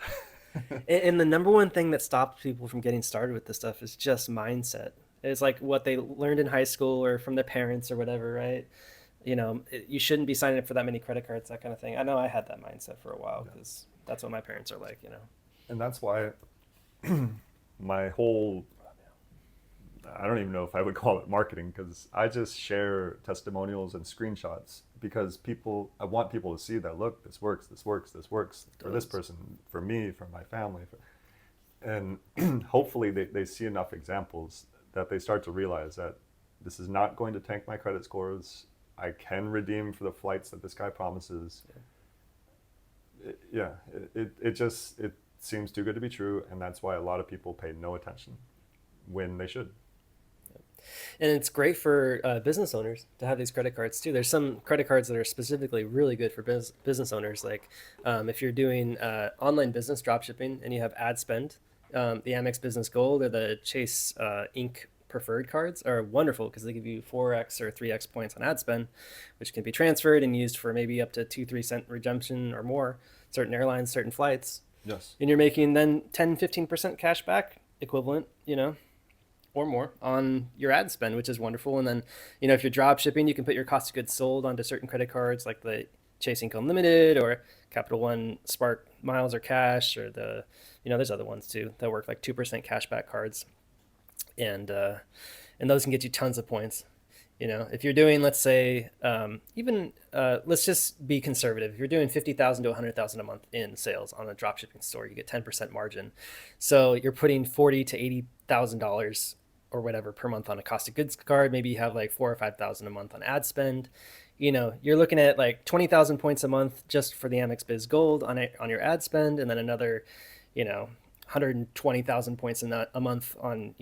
Speaker 1: And the number one thing that stops people from getting started with this stuff is just mindset. It's like what they learned in high school or from their parents or whatever, right? You shouldn't be signing up for that many credit cards, that kind of thing. I know I had that mindset for a while because that's what my parents are like.
Speaker 2: And that's why my whole, I don't even know if I would call it marketing, because I just share testimonials and screenshots, because I want people to see that, look, this works for this person, for me, for my family. And hopefully they see enough examples that they start to realize that this is not going to tank my credit scores. I can redeem for the flights that this guy promises. It seems too good to be true, and that's why a lot of people pay no attention when they should.
Speaker 1: And it's great for business owners to have these credit cards too. There's some credit cards that are specifically really good for business owners. Like if you're doing online business dropshipping and you have ad spend, the Amex Business Gold or the Chase Inc. preferred cards are wonderful because they give you 4x or 3x points on ad spend, which can be transferred and used for maybe up to 2-3 cent redemption or more, certain airlines, certain flights.
Speaker 2: Yes.
Speaker 1: And you're making then 10-15% cash back equivalent, or more on your ad spend, which is wonderful. And then, if you're drop shipping, you can put your cost of goods sold onto certain credit cards like the Chase Ink Unlimited or Capital One Spark Miles or Cash, or there's other ones too that work like 2% cashback cards. And those can get you tons of points. If you're doing, let's say, let's just be conservative. If you're doing $50,000 to $100,000 a month in sales on a dropshipping store, you get 10% margin. So you're putting $40,000 to $80,000 or whatever per month on a cost of goods card. Maybe you have like $4,000 or $5,000 a month on ad spend. You're looking at like 20,000 points a month just for the Amex Biz Gold on your ad spend, and then another, 120,000 points a month on,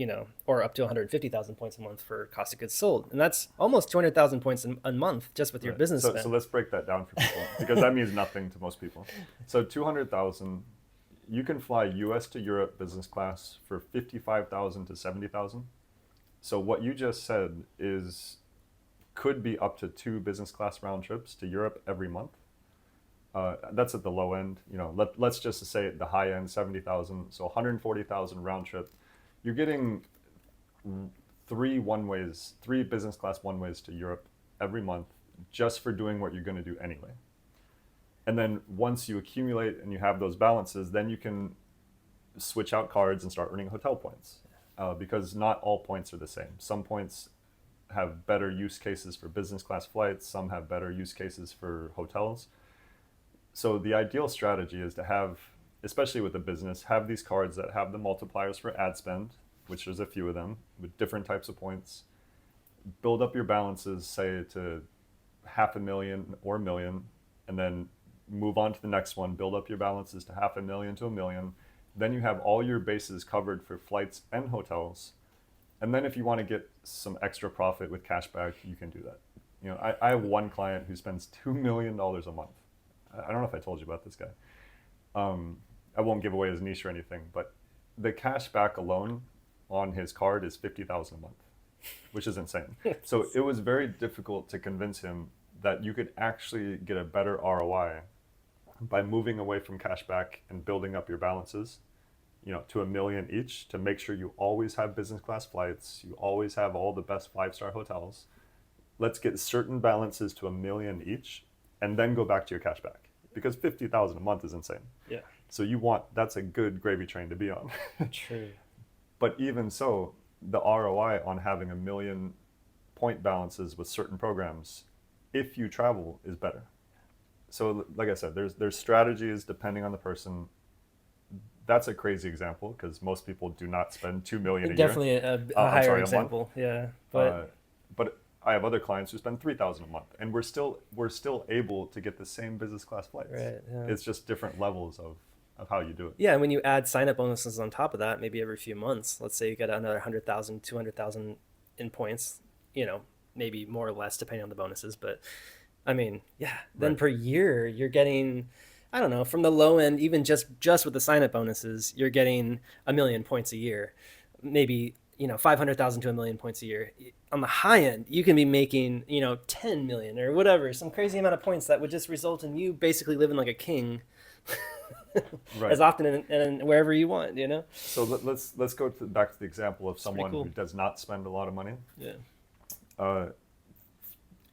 Speaker 1: or up to 150,000 points a month for cost of goods sold. And that's almost 200,000 points a month just with your business spend.
Speaker 2: So let's break that down for people, because that means nothing to most people. So 200,000, you can fly US to Europe business class for 55,000 to 70,000. So what you just said could be up to 2 business class round trips to Europe every month. That's at the low end. Let's just say at the high end, 70,000. So 140,000 round trip. You're getting 3 business class one ways to Europe every month, just for doing what you're going to do anyway. And then once you accumulate and you have those balances, then you can switch out cards and start earning hotel points, because not all points are the same. Some points have better use cases for business class flights, some have better use cases for hotels. So the ideal strategy is to have, especially with a business, have these cards that have the multipliers for ad spend, which there's a few of them with different types of points. Build up your balances, say to 500,000 or 1,000,000, and then move on to the next one. Build up your balances to 500,000 to 1,000,000. Then you have all your bases covered for flights and hotels. And then if you want to get some extra profit with cashback, you can do that. You know, I have one client who spends $2 million a month. I don't know if I told you about this guy. I won't give away his niche or anything, but the cashback alone on his card is $50,000 a month, which is insane. So it was very difficult to convince him that you could actually get a better ROI by moving away from cashback and building up your balances, you know, to 1,000,000 each, to make sure you always have business class flights, you always have all the best 5-star hotels. Let's get certain balances to 1,000,000 each, and then go back to your cashback, because 50,000 a month is insane.
Speaker 1: Yeah.
Speaker 2: So that's a good gravy train to be on.
Speaker 1: True.
Speaker 2: But even so, the ROI on having 1,000,000 point balances with certain programs, if you travel, is better. So like I said, there's strategies depending on the person. That's a crazy example because most people do not spend 2 million a
Speaker 1: Definitely
Speaker 2: year.
Speaker 1: a higher
Speaker 2: sorry, a
Speaker 1: example. Yeah. But
Speaker 2: But I have other clients who spend 3,000 a month, and we're still able to get the same business class flights.
Speaker 1: right. Yeah.
Speaker 2: It's just different levels of how you do it.
Speaker 1: Yeah, and when you add sign-up bonuses on top of that, maybe every few months, let's say you get another 100,000, 200,000 in points, you know, maybe more or less depending on the bonuses. But I mean, yeah, then
Speaker 2: Right.
Speaker 1: per year you're getting, I don't know, from the low end, even just with the sign-up bonuses, you're getting 1,000,000 points a year, maybe, you know, 500,000 to 1,000,000 points a year. On the high end, you can be making, you know, 10 million or whatever, some crazy amount of points that would just result in you basically living like a king.
Speaker 2: Right.
Speaker 1: As often and wherever you want, you know.
Speaker 2: So let's go back to the example of
Speaker 1: pretty
Speaker 2: someone
Speaker 1: cool.
Speaker 2: who does not spend a lot of money.
Speaker 1: Yeah.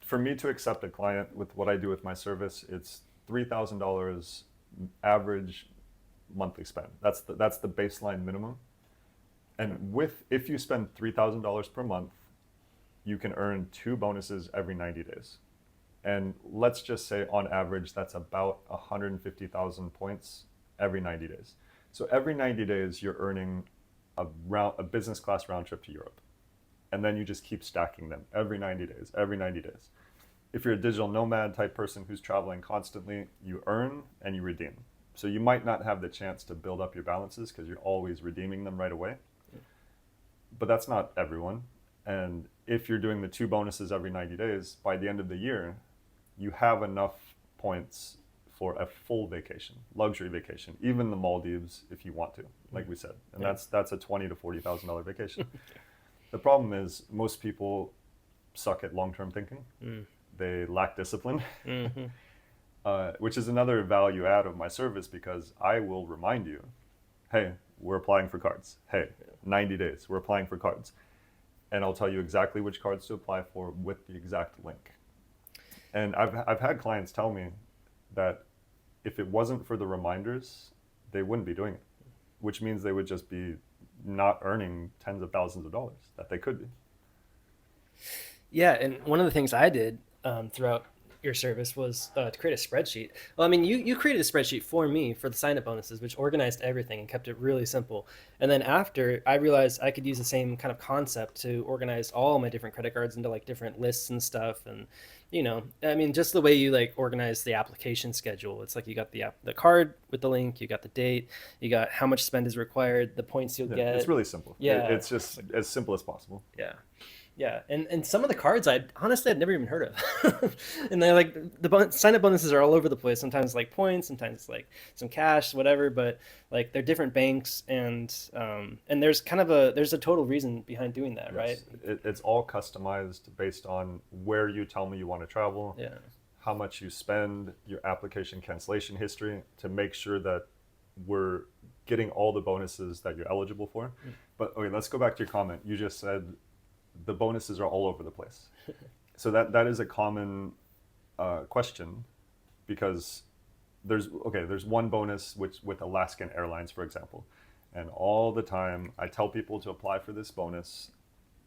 Speaker 2: For me to accept a client with what I do with my service, it's $3,000 average monthly spend. That's the baseline minimum. And if you spend $3,000 per month, you can earn 2 bonuses every 90 days. And let's just say on average, that's about 150,000 points every 90 days. So every 90 days, you're earning a business class round trip to Europe. And then you just keep stacking them every 90 days, every 90 days. If you're a digital nomad type person who's traveling constantly, you earn and you redeem. So you might not have the chance to build up your balances because you're always redeeming them right away. But that's not everyone. And if you're doing the 2 bonuses every 90 days, by the end of the year, you have enough points for a full vacation, luxury vacation, even the Maldives if you want to, like we said. And that's a $20,000 to $40,000 vacation. The problem is most people suck at long-term thinking. They lack discipline, which is another value add of my service, because I will remind you, hey, we're applying for cards. Hey, 90 days, we're applying for cards. And I'll tell you exactly which cards to apply for with the exact link. And I've had clients tell me that if it wasn't for the reminders, they wouldn't be doing it, which means they would just be not earning tens of thousands of dollars that they could be.
Speaker 1: Yeah, and one of the things I did throughout your service was to create a spreadsheet. Well, I mean, you created a spreadsheet for me for the sign-up bonuses, which organized everything and kept it really simple. And then after, I realized I could use the same kind of concept to organize all my different credit cards into like different lists and stuff. And, you know, I mean, just the way you like organize the application schedule. It's like you got the card with the link, you got the date, you got how much spend is required, the points you'll get.
Speaker 2: It's really simple.
Speaker 1: Yeah.
Speaker 2: It's just as simple as possible.
Speaker 1: Yeah. Yeah, and some of the cards I'd never even heard of, and they're like sign-up bonuses are all over the place. Sometimes like points, sometimes like some cash, whatever. But like they're different banks, and there's kind of there's a total reason behind doing that, right?
Speaker 2: It's all customized based on where you tell me you want to travel,
Speaker 1: Yeah,
Speaker 2: how much you spend, your application cancellation history, to make sure that we're getting all the bonuses that you're eligible for. But okay, let's go back to your comment. You just said the bonuses are all over the place. So that is a common question, because there's one bonus which with Alaskan Airlines, for example, and all the time I tell people to apply for this bonus,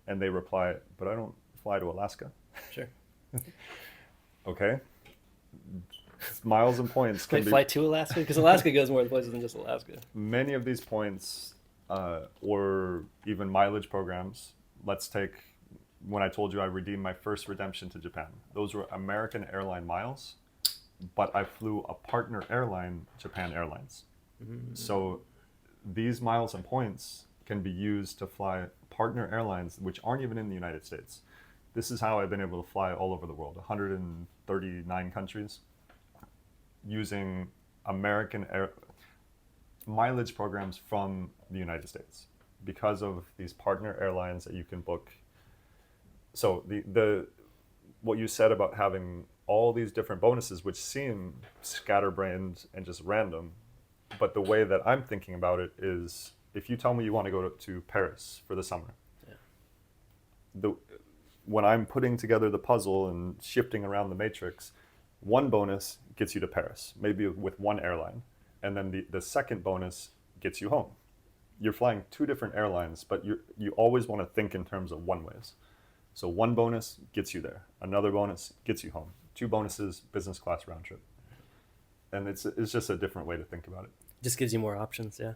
Speaker 2: and they reply, "But I don't fly to Alaska."
Speaker 1: Sure.
Speaker 2: Okay, miles and points can
Speaker 1: Wait,
Speaker 2: be
Speaker 1: fly to Alaska? Because Alaska goes more places than just Alaska.
Speaker 2: many of these points, or even mileage programs. Let's take when I told you I redeemed my first redemption to Japan. Those were American airline miles, but I flew a partner airline, Japan Airlines. So these miles and points can be used to fly partner airlines which aren't even in the United States. This is how I've been able to fly all over the world, 139 countries, using American mileage programs from the United States because of these partner airlines that you can book. So the what you said about having all these different bonuses, which seem scatterbrained and just random, but the way that I'm thinking about it is, if you tell me you want to go to Paris for the summer, when I'm putting together the puzzle and shifting around the matrix, one bonus gets you to Paris, maybe with one airline, and then the second bonus gets you home. You're flying two different airlines, but you always want to think in terms of one ways. So one bonus gets you there, another bonus gets you home, two bonuses, business class round trip. And it's just a different way to think about it.
Speaker 1: Just gives you more options, yeah.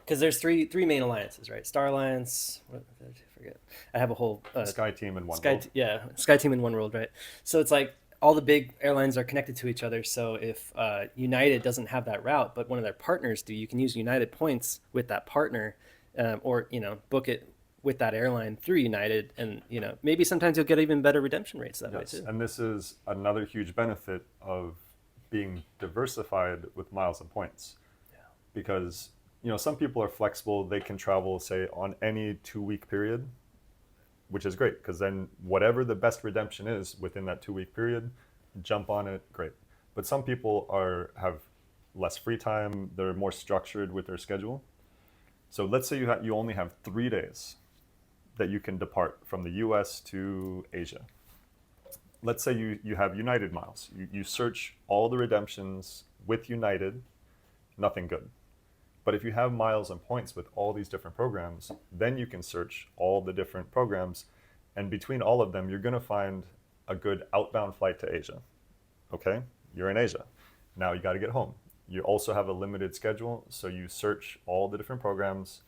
Speaker 1: Because there's three main alliances, right? Star Alliance. What did I forget? I have a whole
Speaker 2: Sky Team and One
Speaker 1: Sky.
Speaker 2: World.
Speaker 1: Sky Team and One World, right? So it's like all the big airlines are connected to each other. So if United doesn't have that route, but one of their partners do, you can use United points with that partner, or book it with that airline through United, and maybe sometimes you'll get even better redemption rates that way too.
Speaker 2: And this is another huge benefit of being diversified with miles and points.
Speaker 1: Yeah.
Speaker 2: Because some people are flexible, they can travel, say, on any 2-week period, which is great, because then whatever the best redemption is within that 2-week period, jump on it, great. But some people have less free time, they're more structured with their schedule. So let's say you only have 3 days that you can depart from the US to Asia. Let's say you have United miles. You search all the redemptions with United, nothing good. But if you have miles and points with all these different programs, then you can search all the different programs, and between all of them, you're going to find a good outbound flight to Asia. Okay, you're in Asia. Now you got to get home. You also have a limited schedule, so you search all the different programs,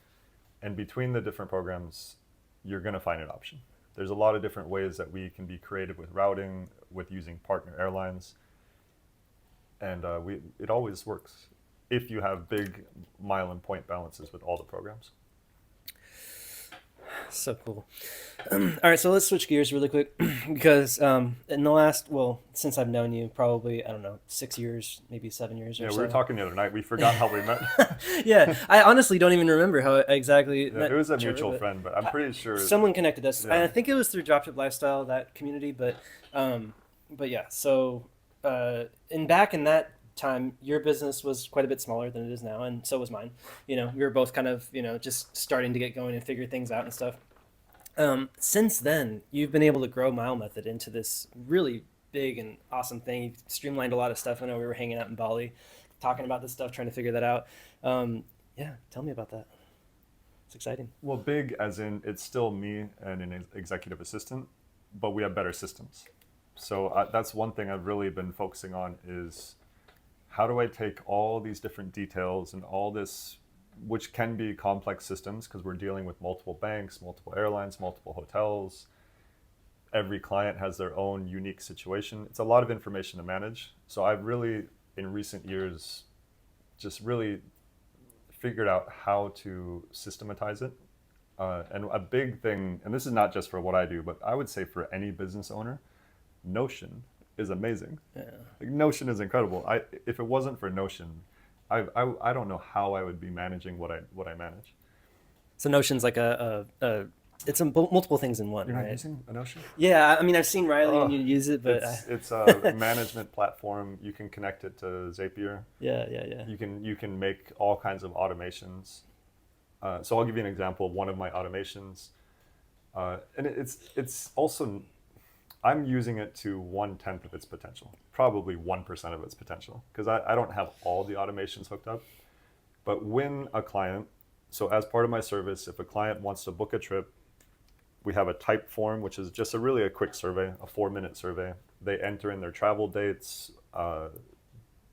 Speaker 2: and between the different programs, you're going to find an option. There's a lot of different ways that we can be creative with routing, with using partner airlines, and it always works if you have big mile and point balances with all the programs.
Speaker 1: So cool. All right, so let's switch gears really quick because in the last, since I've known you, probably, I don't know, 6 years, maybe 7 years or so.
Speaker 2: Yeah, we were talking the other night. We forgot how we met.
Speaker 1: Yeah, I honestly don't even remember how exactly.
Speaker 2: Yeah, it was a mutual friend, but I'm pretty sure
Speaker 1: someone connected us.
Speaker 2: Yeah.
Speaker 1: I think it was through Dropship Lifestyle, that community, but yeah. So back in that time, your business was quite a bit smaller than it is now, and so was mine. We were both kind of just starting to get going and figure things out and stuff. Since then, you've been able to grow Mile Method into this really big and awesome thing. You've streamlined a lot of stuff. I know we were hanging out in Bali, talking about this stuff, trying to figure that out. Yeah, tell me about that. It's exciting.
Speaker 2: Well, big as in it's still me and an executive assistant, but we have better systems. So that's one thing I've really been focusing on is, how do I take all these different details and all this, which can be complex systems because we're dealing with multiple banks, multiple airlines, multiple hotels. Every client has their own unique situation. It's a lot of information to manage. So I've really, in recent years, just really figured out how to systematize it. And a big thing, and this is not just for what I do, but I would say for any business owner, Notion is amazing.
Speaker 1: Yeah.
Speaker 2: Like, Notion is incredible. If it wasn't for Notion, I don't know how I would be managing what I manage.
Speaker 1: So Notion's like it's multiple things in one,
Speaker 2: You're
Speaker 1: right?
Speaker 2: not using a Notion?
Speaker 1: Yeah, I mean, I've seen Riley and you use it, but
Speaker 2: it's a management platform. You can connect it to Zapier.
Speaker 1: Yeah.
Speaker 2: You can make all kinds of automations. So I'll give you an example of one of my automations, and it's also I'm using it to 1/10 of its potential, probably 1% of its potential, because I don't have all the automations hooked up. But when a client, so as part of my service, if a client wants to book a trip, we have a type form, which is just a quick survey, a 4-minute survey. They enter in their travel dates,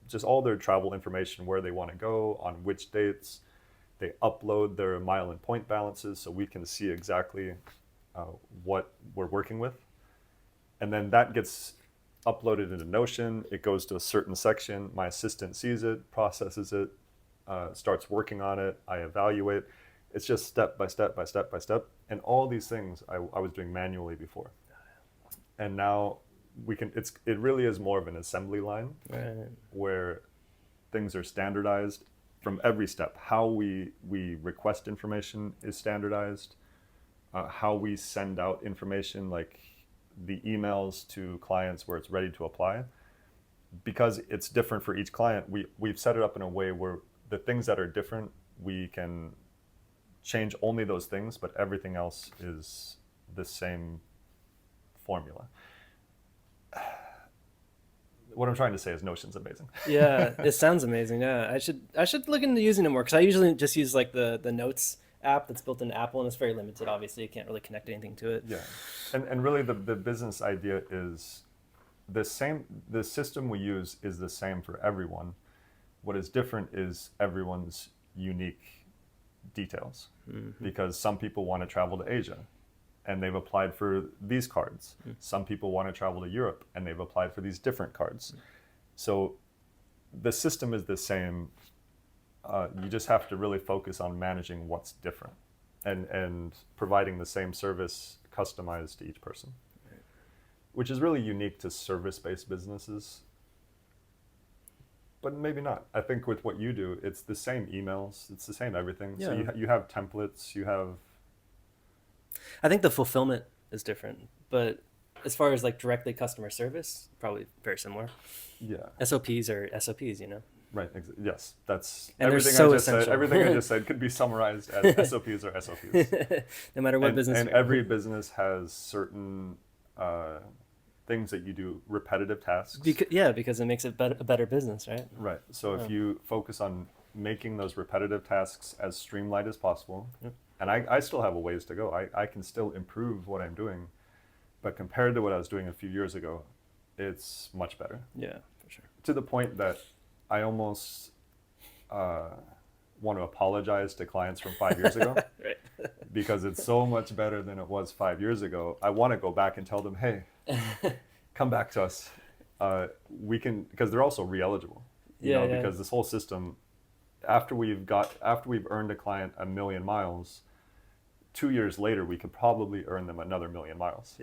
Speaker 2: just all their travel information, where they want to go, on which dates. They upload their mile and point balances so we can see exactly what we're working with. And then that gets uploaded into Notion. It goes to a certain section. My assistant sees it, processes it, starts working on it. I evaluate. It's just step by step by step by step. And all these things I was doing manually before. And now we can, it really is more of an assembly line,
Speaker 1: Right.
Speaker 2: where things are standardized from every step. How we request information is standardized. How we send out information, like the emails to clients where it's ready to apply, because it's different for each client. We've set it up in a way where the things that are different, we can change only those things, but everything else is the same formula. What I'm trying to say is Notion's amazing.
Speaker 1: Yeah, it sounds amazing. Yeah, I should look into using it more, because I usually just use like the Notes app that's built into Apple, and it's very limited. Obviously, you can't really connect anything to it.
Speaker 2: Yeah, and really the business idea is the same. The system we use is the same for everyone. What is different is everyone's unique details, because some people want to travel to Asia and they've applied for these cards. Some people want to travel to Europe and they've applied for these different cards. So the system is the same. You just have to really focus on managing what's different and providing the same service customized to each person, which is really unique to service-based businesses. But maybe not. I think with what you do, it's the same emails, it's the same everything.
Speaker 1: Yeah.
Speaker 2: So you have templates, you have...
Speaker 1: I think the fulfillment is different, but as far as like directly customer service, probably very similar.
Speaker 2: Yeah.
Speaker 1: SOPs are SOPs, you know?
Speaker 2: Right. Yes. That's
Speaker 1: And they're
Speaker 2: everything
Speaker 1: so
Speaker 2: I just said.
Speaker 1: essential.
Speaker 2: Everything I just said could be summarized as SOPs or SOPs.
Speaker 1: No matter what business.
Speaker 2: And every business has certain things that you do, repetitive tasks.
Speaker 1: Because it makes it a better business, right?
Speaker 2: Right. So if you focus on making those repetitive tasks as streamlined as possible, and I still have a ways to go. I can still improve what I'm doing, but compared to what I was doing a few years ago, it's much better.
Speaker 1: Yeah, for sure.
Speaker 2: To the point that I almost want to apologize to clients from 5 years ago.
Speaker 1: Right.
Speaker 2: Because it's so much better than it was 5 years ago. I want to go back and tell them, hey, come back to us. We can, because they're also re-eligible. Because this whole system, after we've earned a client 1 million miles, 2 years later we could probably earn them another 1 million miles.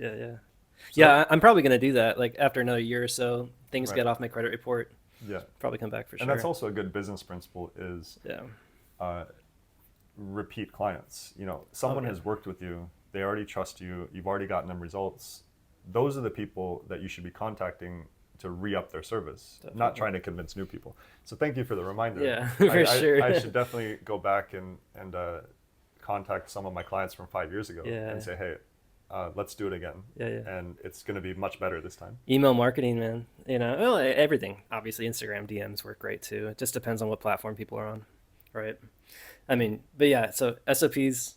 Speaker 1: Yeah, I'm probably gonna do that. Like after another year or so, things
Speaker 2: Right.
Speaker 1: get off my credit report.
Speaker 2: Yeah.
Speaker 1: Probably come back for sure.
Speaker 2: And that's also a good business principle is
Speaker 1: Yeah.
Speaker 2: repeat clients. Someone has worked with you, they already trust you, you've already gotten them results. Those are the people that you should be contacting to re-up their service, not trying to convince new people. So thank you for the reminder.
Speaker 1: Yeah, for sure.
Speaker 2: I should definitely go back and contact some of my clients from 5 years ago
Speaker 1: Yeah.
Speaker 2: and say, hey, let's do it again.
Speaker 1: Yeah.
Speaker 2: And it's going to be much better this time.
Speaker 1: Email marketing, man. Well, everything. Obviously, Instagram DMs work great too. It just depends on what platform people are on, right? I mean, but yeah. So SOPs,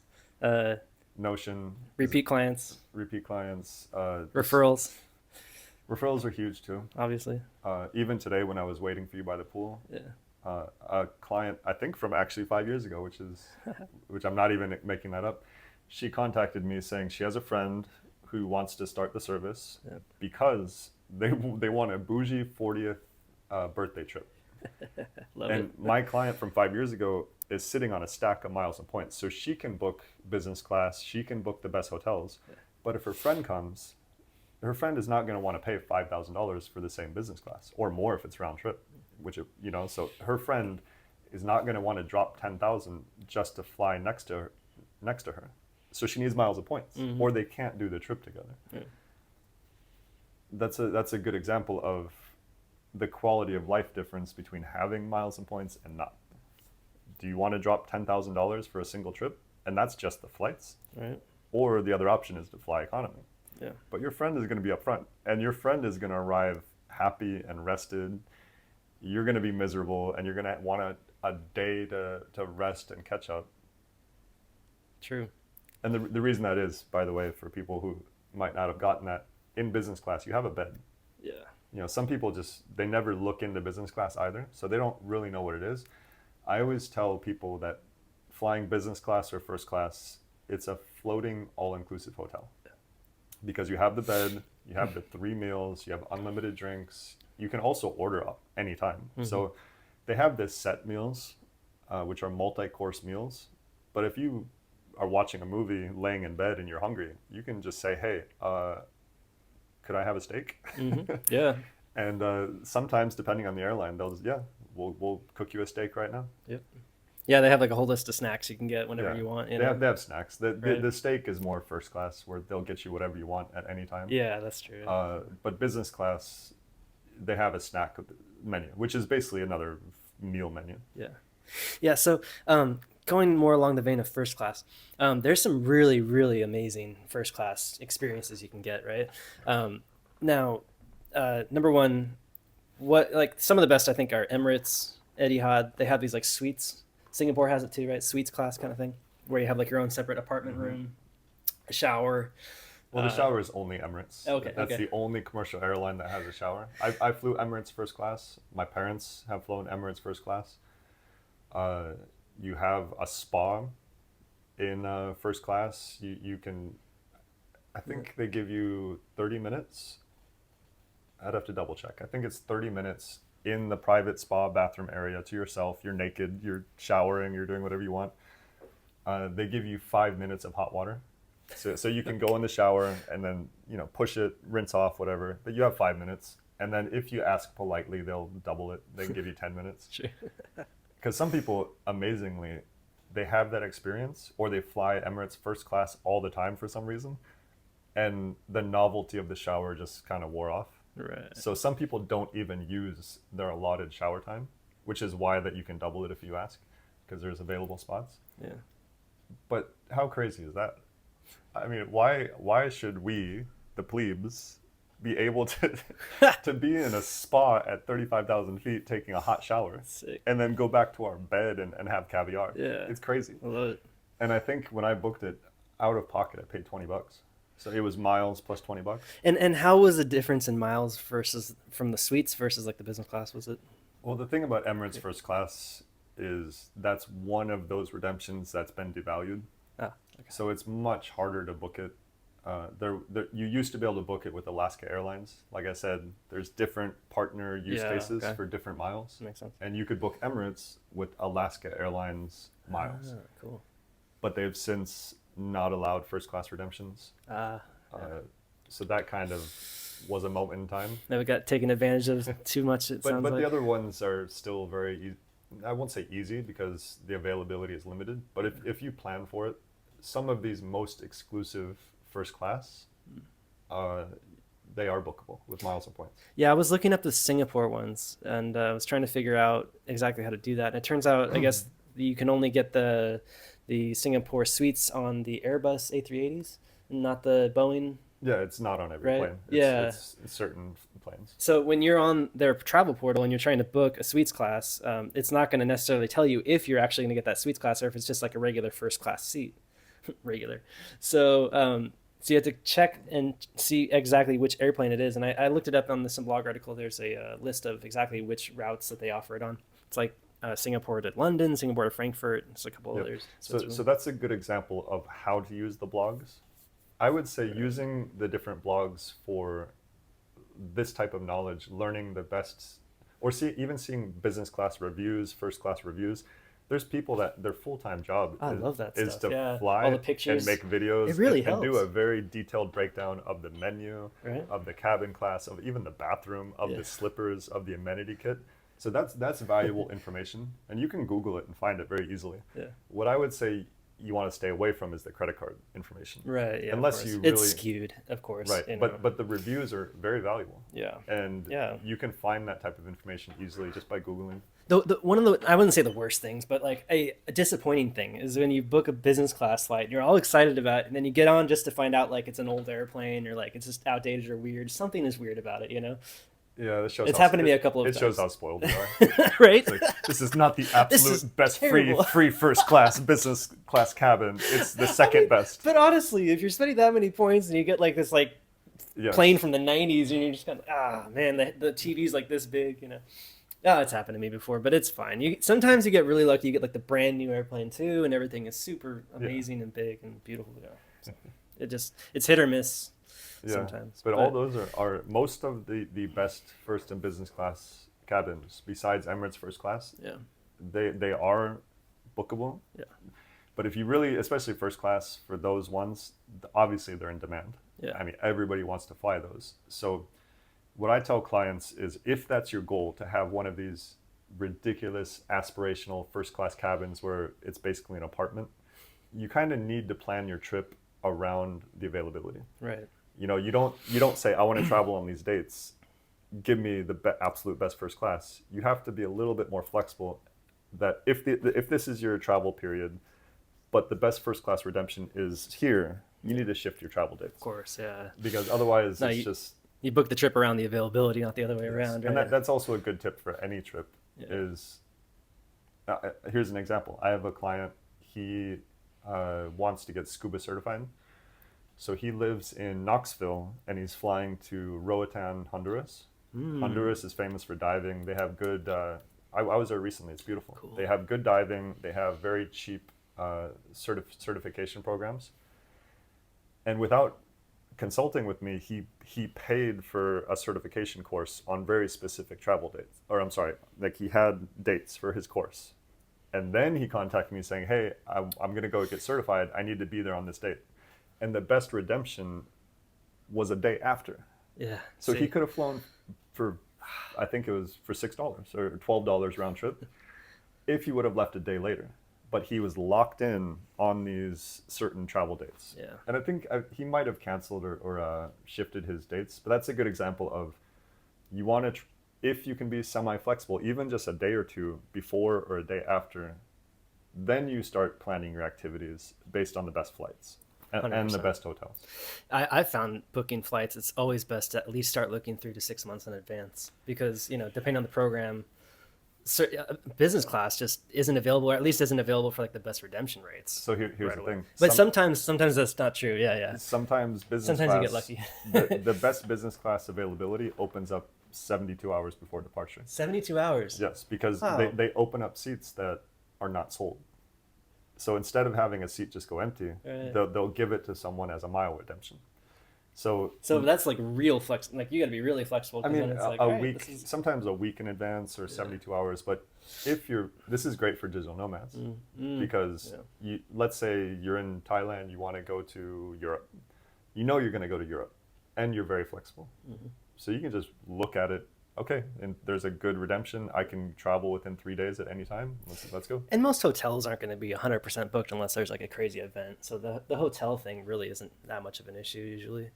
Speaker 2: Notion,
Speaker 1: repeat clients,
Speaker 2: referrals. Referrals are huge too.
Speaker 1: obviously.
Speaker 2: Even today when I was waiting for you by the pool,
Speaker 1: Yeah.
Speaker 2: a client, I think from actually 5 years ago, which I'm not even making that up, she contacted me saying she has a friend who wants to start the service because they want a bougie 40th birthday trip.
Speaker 1: Love
Speaker 2: And
Speaker 1: it.
Speaker 2: my client from 5 years ago is sitting on a stack of miles and points. So she can book business class, she can book the best hotels. But if her friend comes, her friend is not going to want to pay $5,000 for the same business class or more if it's round trip, so her friend is not going to want to drop 10,000 just to fly next to her. So she needs miles of points, or they can't do the trip together.
Speaker 1: Yeah.
Speaker 2: That's a good example of the quality of life difference between having miles and points and not. Do you want to drop $10,000 for a single trip? And that's just the flights.
Speaker 1: Right.
Speaker 2: Or the other option is to fly economy.
Speaker 1: Yeah.
Speaker 2: But your friend is going to be up front, and your friend is going to arrive happy and rested. You're going to be miserable, and you're going to want a day to rest and catch up.
Speaker 1: True.
Speaker 2: And the reason that is, by the way, for people who might not have gotten that, in business class, you have a bed.
Speaker 1: Yeah.
Speaker 2: You know, some people they never look into business class either, so they don't really know what it is. I always tell people that flying business class or first class, it's a floating all-inclusive hotel.
Speaker 1: Yeah.
Speaker 2: Because you have the bed, you have the 3 meals, you have unlimited drinks. You can also order up anytime.
Speaker 1: Mm-hmm.
Speaker 2: So they have this set meals, which are multi-course meals. But if you are watching a movie, laying in bed, and you're hungry, you can just say, hey, could I have a steak?
Speaker 1: Mm-hmm. Yeah.
Speaker 2: And sometimes, depending on the airline, we'll cook you a steak right now.
Speaker 1: Yep. Yeah, they have like a whole list of snacks you can get whenever
Speaker 2: Yeah.
Speaker 1: you want.
Speaker 2: They have snacks.
Speaker 1: Right.
Speaker 2: The steak is more first class, where they'll get you whatever you want at any time.
Speaker 1: Yeah, that's true.
Speaker 2: But business class, they have a snack menu, which is basically another meal menu.
Speaker 1: Yeah. Yeah. So going more along the vein of first class, there's some really, really amazing first class experiences you can get, right? Now, number one, what like some of the best I think are Emirates, Etihad. They have these like suites. Singapore has it too, right? Suites class kind of thing, where you have like your own separate apartment room, a shower.
Speaker 2: Well, the shower is only Emirates.
Speaker 1: Okay,
Speaker 2: That's
Speaker 1: okay.
Speaker 2: the only commercial airline that has a shower. I flew Emirates first class. My parents have flown Emirates first class. You have a spa in first class. You can, I think they give you 30 minutes. I'd have to double check. I think it's 30 minutes in the private spa bathroom area to yourself. You're naked, you're showering, you're doing whatever you want. They give you 5 minutes of hot water. So you can go in the shower and then, push it, rinse off, whatever. But you have 5 minutes. And then if you ask politely, they'll double it. They can give you 10 minutes.
Speaker 1: Sure.
Speaker 2: Because some people, amazingly, they have that experience, or they fly Emirates first class all the time for some reason. And the novelty of the shower just kind of wore off.
Speaker 1: Right.
Speaker 2: So some people don't even use their allotted shower time, which is why that you can double it if you ask, because there's available spots.
Speaker 1: Yeah.
Speaker 2: But how crazy is that? I mean, why should we, the plebes, be able to be in a spa at 35,000 feet taking a hot shower
Speaker 1: Sick.
Speaker 2: and then go back to our bed and have caviar?
Speaker 1: Yeah.
Speaker 2: It's crazy.
Speaker 1: I love it.
Speaker 2: And I think when I booked it out of pocket, I paid $20. So it was miles plus $20.
Speaker 1: And how was the difference in miles versus from the suites versus like the business class? Was it?
Speaker 2: Well, the thing about Emirates first class is that's one of those redemptions that's been devalued.
Speaker 1: Ah, okay.
Speaker 2: So it's much harder to book it. You used to be able to book it with Alaska Airlines. Like I said, there's different partner use cases for different miles.
Speaker 1: Makes sense.
Speaker 2: And you could book Emirates with Alaska Airlines miles.
Speaker 1: Ah, cool.
Speaker 2: But they've since not allowed first class redemptions. So that kind of was a moment in time.
Speaker 1: Never got taken advantage of too much, it sounds
Speaker 2: But
Speaker 1: like.
Speaker 2: the other ones are still very I won't say easy because the availability is limited, but if you plan for it, some of these most exclusive first class, they are bookable with miles and points.
Speaker 1: Yeah, I was looking up the Singapore ones and I was trying to figure out exactly how to do that. And it turns out, I guess, you can only get the Singapore suites on the Airbus A380s, not the Boeing.
Speaker 2: Yeah, it's not on every
Speaker 1: Right?
Speaker 2: plane. It's certain planes.
Speaker 1: So when you're on their travel portal and you're trying to book a suites class, it's not going to necessarily tell you if you're actually going to get that suites class or if it's just like a regular first class seat. Regular. So so you have to check and see exactly which airplane it is. And I looked it up on some blog article. There's a list of exactly which routes that they offer it on. It's like Singapore to London, Singapore to Frankfurt, just a couple others.
Speaker 2: So that's a good example of how to use the blogs. I would say using the different blogs for this type of knowledge, learning the best, or even seeing business class reviews, first class reviews. There's people that their full-time job is
Speaker 1: stuff.
Speaker 2: to fly
Speaker 1: All the pictures.
Speaker 2: and make videos.
Speaker 1: It really
Speaker 2: and do
Speaker 1: helps.
Speaker 2: a very detailed breakdown of the menu,
Speaker 1: Right.
Speaker 2: of the cabin class, of even the bathroom, of
Speaker 1: Yeah.
Speaker 2: the slippers, of the amenity kit. So that's valuable information, and you can Google it and find it very easily.
Speaker 1: Yeah.
Speaker 2: What I would say you want to stay away from is the credit card information.
Speaker 1: Right. Yeah.
Speaker 2: Unless
Speaker 1: of course.
Speaker 2: you really,
Speaker 1: it's skewed, of course.
Speaker 2: right.
Speaker 1: You know.
Speaker 2: But the reviews are very valuable.
Speaker 1: Yeah.
Speaker 2: And
Speaker 1: Yeah.
Speaker 2: you can find that type of information easily just by Googling.
Speaker 1: One of the, I wouldn't say the worst things, but like a disappointing thing is when you book a business class flight and you're all excited about it, and then you get on just to find out like it's an old airplane or like it's just outdated or weird. Something is weird about it, you know?
Speaker 2: Yeah, this shows.
Speaker 1: It's happened to me a couple of
Speaker 2: times. It shows
Speaker 1: times.
Speaker 2: how spoiled we are.
Speaker 1: Right?
Speaker 2: It's like, this is not the
Speaker 1: is
Speaker 2: absolute best
Speaker 1: terrible.
Speaker 2: free first class business class cabin. It's the second best.
Speaker 1: But honestly, if you're spending that many points and you get like this like
Speaker 2: Yes.
Speaker 1: plane from the 90s and you're just kind of man, the TV's like this big, you know. Oh, it's happened to me before, but it's fine. Sometimes you get really lucky. You get like the brand new airplane too, and everything is super amazing and big and beautiful. Yeah. So it's hit or miss sometimes.
Speaker 2: But all those are most of the best first and business class cabins besides Emirates first class.
Speaker 1: Yeah.
Speaker 2: They are bookable.
Speaker 1: Yeah.
Speaker 2: But if you really, especially first class, for those ones, obviously they're in demand.
Speaker 1: Yeah.
Speaker 2: I mean, everybody wants to fly those. So what I tell clients is if that's your goal, to have one of these ridiculous aspirational first class cabins where it's basically an apartment, you kind of need to plan your trip around the availability.
Speaker 1: Right.
Speaker 2: You know, you don't say, I want to travel on these dates, give me the absolute best first class. You have to be a little bit more flexible, that if this is your travel period, but the best first class redemption is here, you need to shift your travel dates.
Speaker 1: Of course, yeah.
Speaker 2: Because otherwise
Speaker 1: you book the trip around the availability, not the other way around. Right?
Speaker 2: And that's also a good tip for any trip. Is here's an example. I have a client, he wants to get scuba certified. So he lives in Knoxville and he's flying to Roatan, Honduras. Honduras is famous for diving. They have good, I was there recently, it's beautiful.
Speaker 1: Cool.
Speaker 2: They have good diving, they have very cheap certification programs. And without consulting with me, he paid for a certification course on very specific travel dates. Or I'm sorry, like he had dates for his course. And then he contacted me saying, hey, I'm going to go get certified. I need to be there on this date. And the best redemption was a day after.
Speaker 1: Yeah.
Speaker 2: So he could have flown for, I think it was for $6 or $12 round trip if he would have left a day later. But he was locked in on these certain travel dates.
Speaker 1: Yeah.
Speaker 2: And I think he might have canceled or shifted his dates. But that's a good example of you want to, if you can be semi-flexible, even just a day or two before or a day after, then you start planning your activities based on the best flights and the best hotels.
Speaker 1: I found booking flights, it's always best to at least start looking 3 to 6 months in advance because, you know, depending on the program, business class just isn't available, or at least isn't available for like the best redemption rates.
Speaker 2: So here's
Speaker 1: right
Speaker 2: the
Speaker 1: away.
Speaker 2: thing.
Speaker 1: But sometimes that's not true. Yeah.
Speaker 2: Sometimes business
Speaker 1: Sometimes
Speaker 2: class,
Speaker 1: you get lucky.
Speaker 2: the best business class availability opens up 72 hours before departure.
Speaker 1: 72 hours?
Speaker 2: Yes, because
Speaker 1: Wow.
Speaker 2: they open up seats that are not sold. So instead of having a seat just go empty,
Speaker 1: Right.
Speaker 2: they'll give it to someone as a mile redemption. So
Speaker 1: that's like real flex. Like you got to be really flexible.
Speaker 2: I
Speaker 1: 'cause
Speaker 2: mean,
Speaker 1: then it's like,
Speaker 2: a
Speaker 1: all right,
Speaker 2: week,
Speaker 1: this is-
Speaker 2: sometimes a week in advance or 72 hours. But this is great for digital nomads because let's say you're in Thailand, you want to go to Europe. You know you're going to go to Europe and you're very flexible. So you can just look at it. Okay, and there's a good redemption. I can travel within 3 days at any time. Let's go.
Speaker 1: And most hotels aren't going to be 100% booked unless there's like a crazy event. So the hotel thing really isn't that much of an issue usually.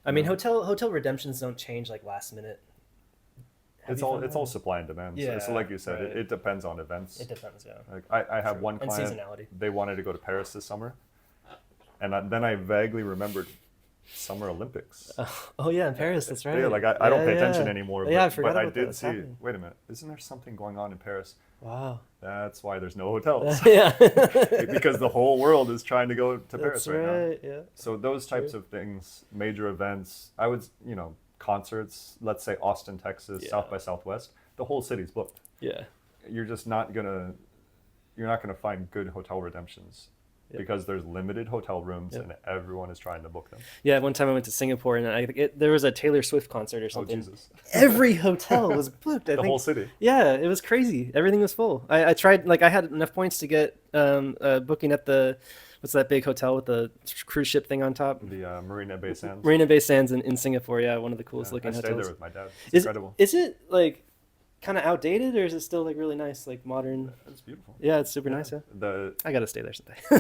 Speaker 1: I mean, hotel redemptions don't change like last minute.
Speaker 2: It's all supply and demand.
Speaker 1: Yeah,
Speaker 2: so like you said,
Speaker 1: right.
Speaker 2: it depends on events.
Speaker 1: It depends, yeah.
Speaker 2: Like I have one
Speaker 1: And
Speaker 2: client,
Speaker 1: seasonality.
Speaker 2: they wanted to go to Paris this summer, and then I vaguely remembered Summer Olympics.
Speaker 1: Oh yeah, in Paris, that's right.
Speaker 2: Yeah, like I don't pay attention anymore.
Speaker 1: Yeah, I
Speaker 2: but
Speaker 1: forgot
Speaker 2: I
Speaker 1: about that.
Speaker 2: did
Speaker 1: It's
Speaker 2: see.
Speaker 1: happening.
Speaker 2: Wait a minute, isn't there something going on in Paris?
Speaker 1: Wow.
Speaker 2: That's why there's no hotels.
Speaker 1: Yeah.
Speaker 2: Because the whole world is trying to go to Paris
Speaker 1: That's
Speaker 2: right now.
Speaker 1: right. Yeah.
Speaker 2: So those types of things, major events, I would, concerts, let's say Austin, Texas,
Speaker 1: Yeah.
Speaker 2: South by Southwest, the whole city's booked.
Speaker 1: Yeah.
Speaker 2: You're not gonna find good hotel redemptions because there's limited hotel rooms and everyone is trying to book them.
Speaker 1: Yeah. One time I went to Singapore and there was a Taylor Swift concert or
Speaker 2: Oh
Speaker 1: something.
Speaker 2: Jesus!
Speaker 1: Every hotel was booked. I
Speaker 2: The
Speaker 1: think.
Speaker 2: whole city.
Speaker 1: Yeah, it was crazy. Everything was full. I tried, like I had enough points to get booking at what's that big hotel with the cruise ship thing on top?
Speaker 2: The Marina Bay Sands.
Speaker 1: Marina Bay Sands in Singapore. Yeah, one of the coolest
Speaker 2: I
Speaker 1: looking
Speaker 2: stayed
Speaker 1: hotels.
Speaker 2: there with my dad. It's incredible.
Speaker 1: Is it like kind of outdated, or is it still like really nice, like modern?
Speaker 2: It's beautiful.
Speaker 1: Yeah, it's super
Speaker 2: Yeah.
Speaker 1: nice. Yeah,
Speaker 2: The
Speaker 1: I gotta stay there someday.
Speaker 2: Yeah,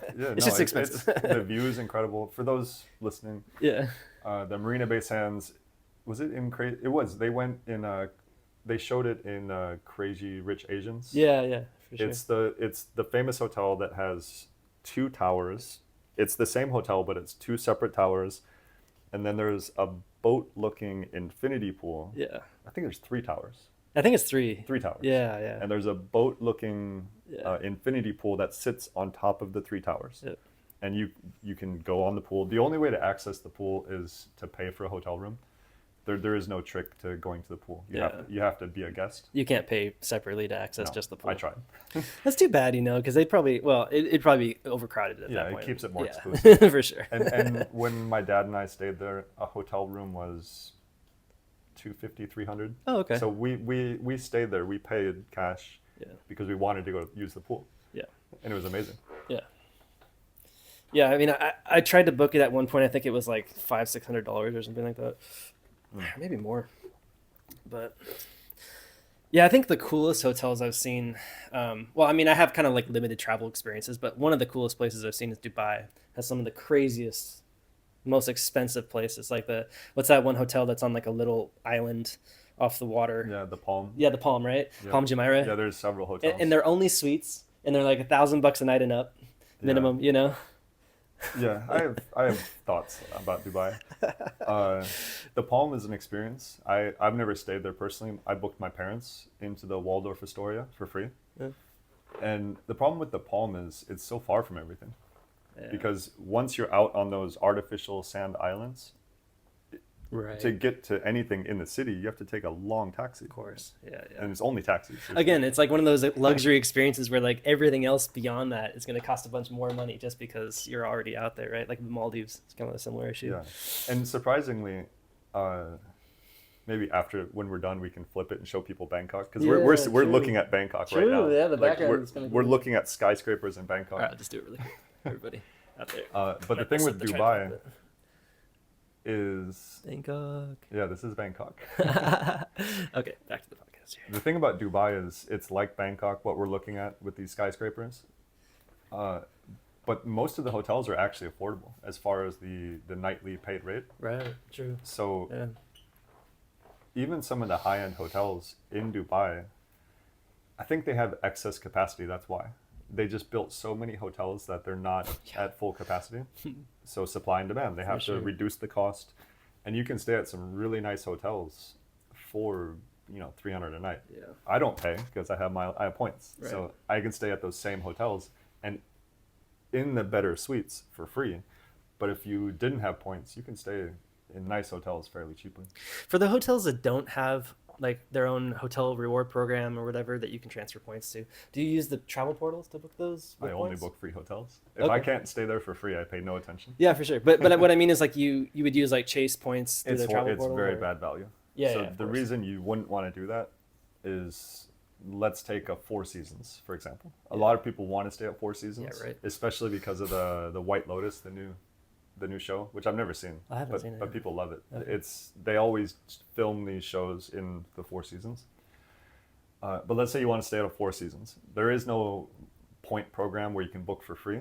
Speaker 1: It's
Speaker 2: no,
Speaker 1: just expensive.
Speaker 2: the view is incredible. For those listening,
Speaker 1: Yeah.
Speaker 2: the Marina Bay Sands, was it in crazy? It was. They went in. They showed it in Crazy Rich Asians.
Speaker 1: Yeah, yeah, for sure.
Speaker 2: It's the famous hotel that has two towers. It's the same hotel, but it's two separate towers, and then there's a boat-looking infinity pool.
Speaker 1: Yeah.
Speaker 2: I think there's three towers.
Speaker 1: I think it's three.
Speaker 2: Three towers.
Speaker 1: Yeah, yeah.
Speaker 2: And there's a boat-looking
Speaker 1: Yeah.
Speaker 2: infinity pool that sits on top of the three towers.
Speaker 1: Yep.
Speaker 2: And you can go on the pool. The only way to access the pool is to pay for a hotel room. There is no trick to going to the pool. You have to be a guest.
Speaker 1: You can't pay separately to access
Speaker 2: No,
Speaker 1: just the pool.
Speaker 2: I tried.
Speaker 1: That's too bad, because they'd probably, well, it'd probably be overcrowded at
Speaker 2: Yeah,
Speaker 1: that
Speaker 2: it
Speaker 1: point.
Speaker 2: keeps it more
Speaker 1: Yeah,
Speaker 2: exclusive.
Speaker 1: for sure.
Speaker 2: And when my dad and I stayed there, a hotel room was $250, $300.
Speaker 1: Oh, okay.
Speaker 2: So we stayed there. We paid cash
Speaker 1: Yeah.
Speaker 2: because we wanted to go use the pool.
Speaker 1: Yeah.
Speaker 2: And it was amazing.
Speaker 1: Yeah. Yeah, I mean, I tried to book it at one point. I think it was like $500-$600 or something like that. Maybe more. But yeah, I think the coolest hotels I've seen, well, I mean, I have kind of like limited travel experiences, but one of the coolest places I've seen is Dubai. Has some of the craziest, most expensive places. Like what's that one hotel that's on like a little island off the water?
Speaker 2: Yeah, the Palm.
Speaker 1: Yeah, the Palm, right?
Speaker 2: Yeah.
Speaker 1: Palm Jumeirah.
Speaker 2: Yeah, there's several hotels.
Speaker 1: And they're only suites, and they're like $1,000 a night and up, minimum.
Speaker 2: Yeah, I have thoughts about Dubai. The Palm is an experience. I've never stayed there personally. I booked my parents into the Waldorf Astoria for free.
Speaker 1: Yeah.
Speaker 2: And the problem with the Palm is it's so far from everything.
Speaker 1: Yeah.
Speaker 2: Because once you're out on those artificial sand islands,
Speaker 1: Right.
Speaker 2: to get to anything in the city, you have to take a long taxi.
Speaker 1: Of course. Yeah, yeah.
Speaker 2: And it's only taxis.
Speaker 1: Again, it's like one of those luxury experiences where like everything else beyond that is going to cost a bunch more money just because you're already out there, right? Like the Maldives, it's kind of a similar issue.
Speaker 2: Yeah. And surprisingly, maybe after when we're done, we can flip it and show people Bangkok because we're
Speaker 1: true.
Speaker 2: looking at Bangkok right
Speaker 1: True,
Speaker 2: now.
Speaker 1: yeah, the
Speaker 2: Like,
Speaker 1: background is kinda
Speaker 2: we're
Speaker 1: cool.
Speaker 2: looking at skyscrapers in Bangkok.
Speaker 1: All right, I'll just do it really quick, everybody out there.
Speaker 2: But the thing with Dubai is,
Speaker 1: Bangkok.
Speaker 2: yeah, this is Bangkok.
Speaker 1: Okay, back to the podcast here.
Speaker 2: The thing about Dubai is it's like Bangkok, what we're looking at with these skyscrapers. But most of the hotels are actually affordable as far as the nightly paid rate.
Speaker 1: Right, true.
Speaker 2: So
Speaker 1: Yeah.
Speaker 2: even some of the high-end hotels in Dubai, I think they have excess capacity. That's why. They just built so many hotels that they're not at full capacity. So supply and demand. They have
Speaker 1: sure.
Speaker 2: to reduce the cost. And you can stay at some really nice hotels for, $300 a night.
Speaker 1: Yeah.
Speaker 2: I don't pay because I have points.
Speaker 1: Right.
Speaker 2: So I can stay at those same hotels and in the better suites for free. But if you didn't have points, you can stay in nice hotels fairly cheaply.
Speaker 1: For the hotels that don't have like their own hotel reward program or whatever that you can transfer points to, do you use the travel portals to book those?
Speaker 2: I
Speaker 1: with
Speaker 2: only
Speaker 1: points?
Speaker 2: book free hotels. If I
Speaker 1: Okay.
Speaker 2: can't stay there for free, I pay no attention.
Speaker 1: Yeah, for sure. But what I mean is like you would use like Chase points through the travel
Speaker 2: It's
Speaker 1: portal.
Speaker 2: very
Speaker 1: or-
Speaker 2: bad value.
Speaker 1: Yeah,
Speaker 2: So
Speaker 1: yeah, of
Speaker 2: the
Speaker 1: course.
Speaker 2: reason you wouldn't want to do that is, let's take a Four Seasons, for example. A lot of people want to stay at Four Seasons,
Speaker 1: right.
Speaker 2: especially because of the White Lotus, the new show, which I've never seen.
Speaker 1: I haven't seen it,
Speaker 2: But
Speaker 1: yeah.
Speaker 2: people love it.
Speaker 1: Okay.
Speaker 2: They always film these shows in the Four Seasons. But let's say you want to stay at a Four Seasons. There is no point program where you can book for free,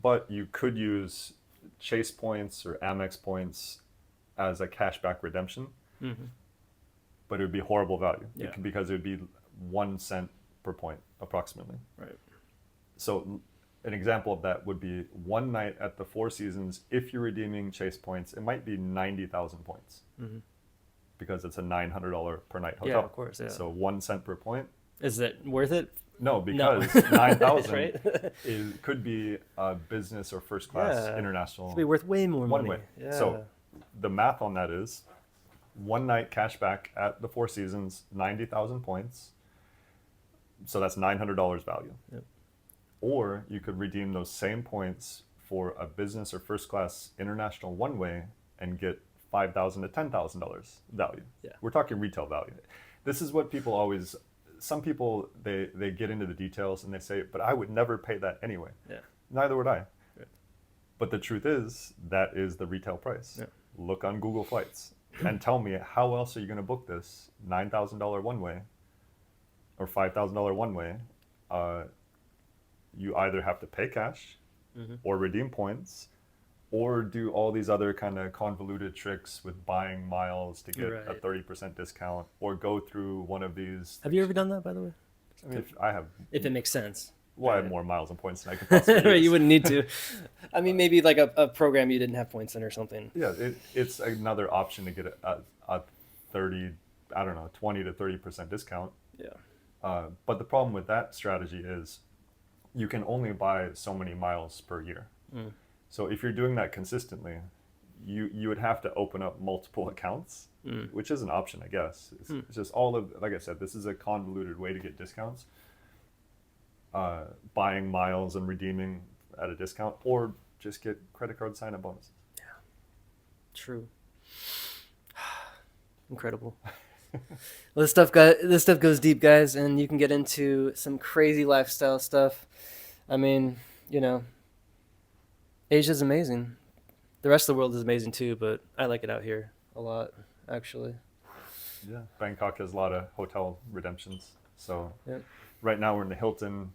Speaker 2: but you could use Chase points or Amex points as a cashback redemption.
Speaker 1: Mhm.
Speaker 2: But it would be horrible value
Speaker 1: Yeah.
Speaker 2: because it would be 1 cent per point approximately.
Speaker 1: Right.
Speaker 2: So an example of that would be one night at the Four Seasons. If you're redeeming Chase points, it might be 90,000 points because it's a $900 per night hotel.
Speaker 1: Yeah, of course. Yeah.
Speaker 2: So 1 cent per point.
Speaker 1: Is it worth it?
Speaker 2: No,
Speaker 1: No.
Speaker 2: because 9,000
Speaker 1: Right?
Speaker 2: could be a business or first class
Speaker 1: Yeah.
Speaker 2: international.
Speaker 1: It'd be worth way more
Speaker 2: One
Speaker 1: money.
Speaker 2: way.
Speaker 1: Yeah.
Speaker 2: So the math on that is one night cash back at the Four Seasons, 90,000 points. So that's $900 value.
Speaker 1: Yep.
Speaker 2: Or you could redeem those same points for a business or first class international one way and get $5,000 to $10,000 value.
Speaker 1: Yeah.
Speaker 2: We're talking retail value. This is what people always, some people, they get into the details and they say, but I would never pay that anyway.
Speaker 1: Yeah.
Speaker 2: Neither would I.
Speaker 1: Right.
Speaker 2: But the truth is, that is the retail price.
Speaker 1: Yeah.
Speaker 2: Look on Google Flights. and tell me how else are you going to book this $9,000 one way or $5,000 one way. You either have to pay cash or redeem points or do all these other kind of convoluted tricks with buying miles to get a 30% discount, or go through one of these.
Speaker 1: Have you ever done that, by the way? I mean,
Speaker 2: If I have,
Speaker 1: if it makes sense.
Speaker 2: well, I have more miles and points than I could possibly use.
Speaker 1: You wouldn't need to. I mean, maybe like a program you didn't have points in or something.
Speaker 2: Yeah, it's another option to get a 30, I don't know, 20 to 30% discount.
Speaker 1: Yeah.
Speaker 2: But the problem with that strategy is you can only buy so many miles per year. So if you're doing that consistently, you would have to open up multiple accounts, which is an option, I guess. It's just all of, like I said, this is a convoluted way to get discounts. Buying miles and redeeming at a discount, or just get credit card sign-up bonuses.
Speaker 1: Yeah, true. Incredible. Well, this stuff goes deep, guys, and you can get into some crazy lifestyle stuff. I mean, you know, Asia's amazing. The rest of the world is amazing too, but I like it out here a lot, actually.
Speaker 2: Yeah, Bangkok has a lot of hotel redemptions. So
Speaker 1: Yep.
Speaker 2: right now we're in the Hilton.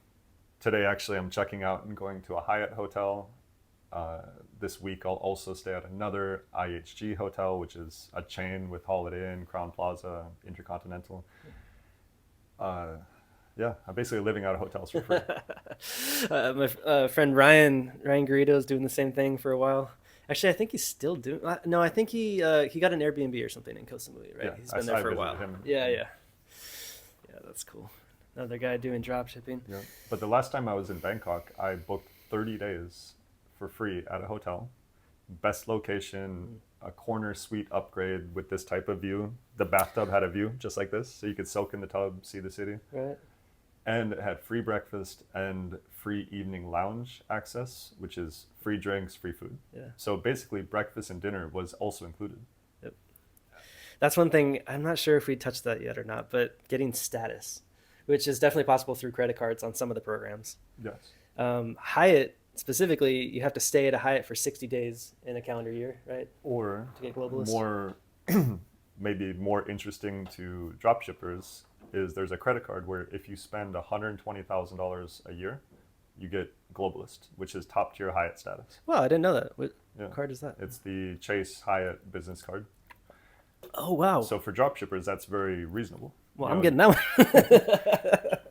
Speaker 2: Today, actually, I'm checking out and going to a Hyatt hotel. This week, I'll also stay at another IHG hotel, which is a chain with Holiday Inn, Crown Plaza, Intercontinental. Yeah, I'm basically living out of hotels for free.
Speaker 1: My friend Ryan Garrido is doing the same thing for a while. Actually, I think he's still doing. No, I think he got an Airbnb or something in Koh Samui, right?
Speaker 2: Yeah,
Speaker 1: He's been there for a while.
Speaker 2: him.
Speaker 1: Yeah, that's cool. Another guy doing drop shipping.
Speaker 2: Yeah, but the last time I was in Bangkok, I booked 30 days for free at a hotel. Best location, a corner suite upgrade with this type of view. The bathtub had a view just like this, so you could soak in the tub, see the city.
Speaker 1: Right.
Speaker 2: And it had free breakfast and free evening lounge access, which is free drinks, free food.
Speaker 1: Yeah.
Speaker 2: So basically, breakfast and dinner was also included.
Speaker 1: Yep. That's one thing. I'm not sure if we touched that yet or not, but getting status, which is definitely possible through credit cards on some of the programs.
Speaker 2: Yes.
Speaker 1: Hyatt specifically, you have to stay at a Hyatt for 60 days in a calendar year, right?
Speaker 2: Or
Speaker 1: To get globalist.
Speaker 2: more, maybe more interesting to drop shippers is there's a credit card where if you spend $120,000 a year, you get globalist, which is top tier Hyatt status.
Speaker 1: Wow, I didn't know that. What
Speaker 2: Yeah.
Speaker 1: card is that?
Speaker 2: It's the Chase Hyatt business card.
Speaker 1: Oh, wow.
Speaker 2: So for drop shippers, that's very reasonable.
Speaker 1: Well,
Speaker 2: You
Speaker 1: I'm
Speaker 2: know,
Speaker 1: getting that one.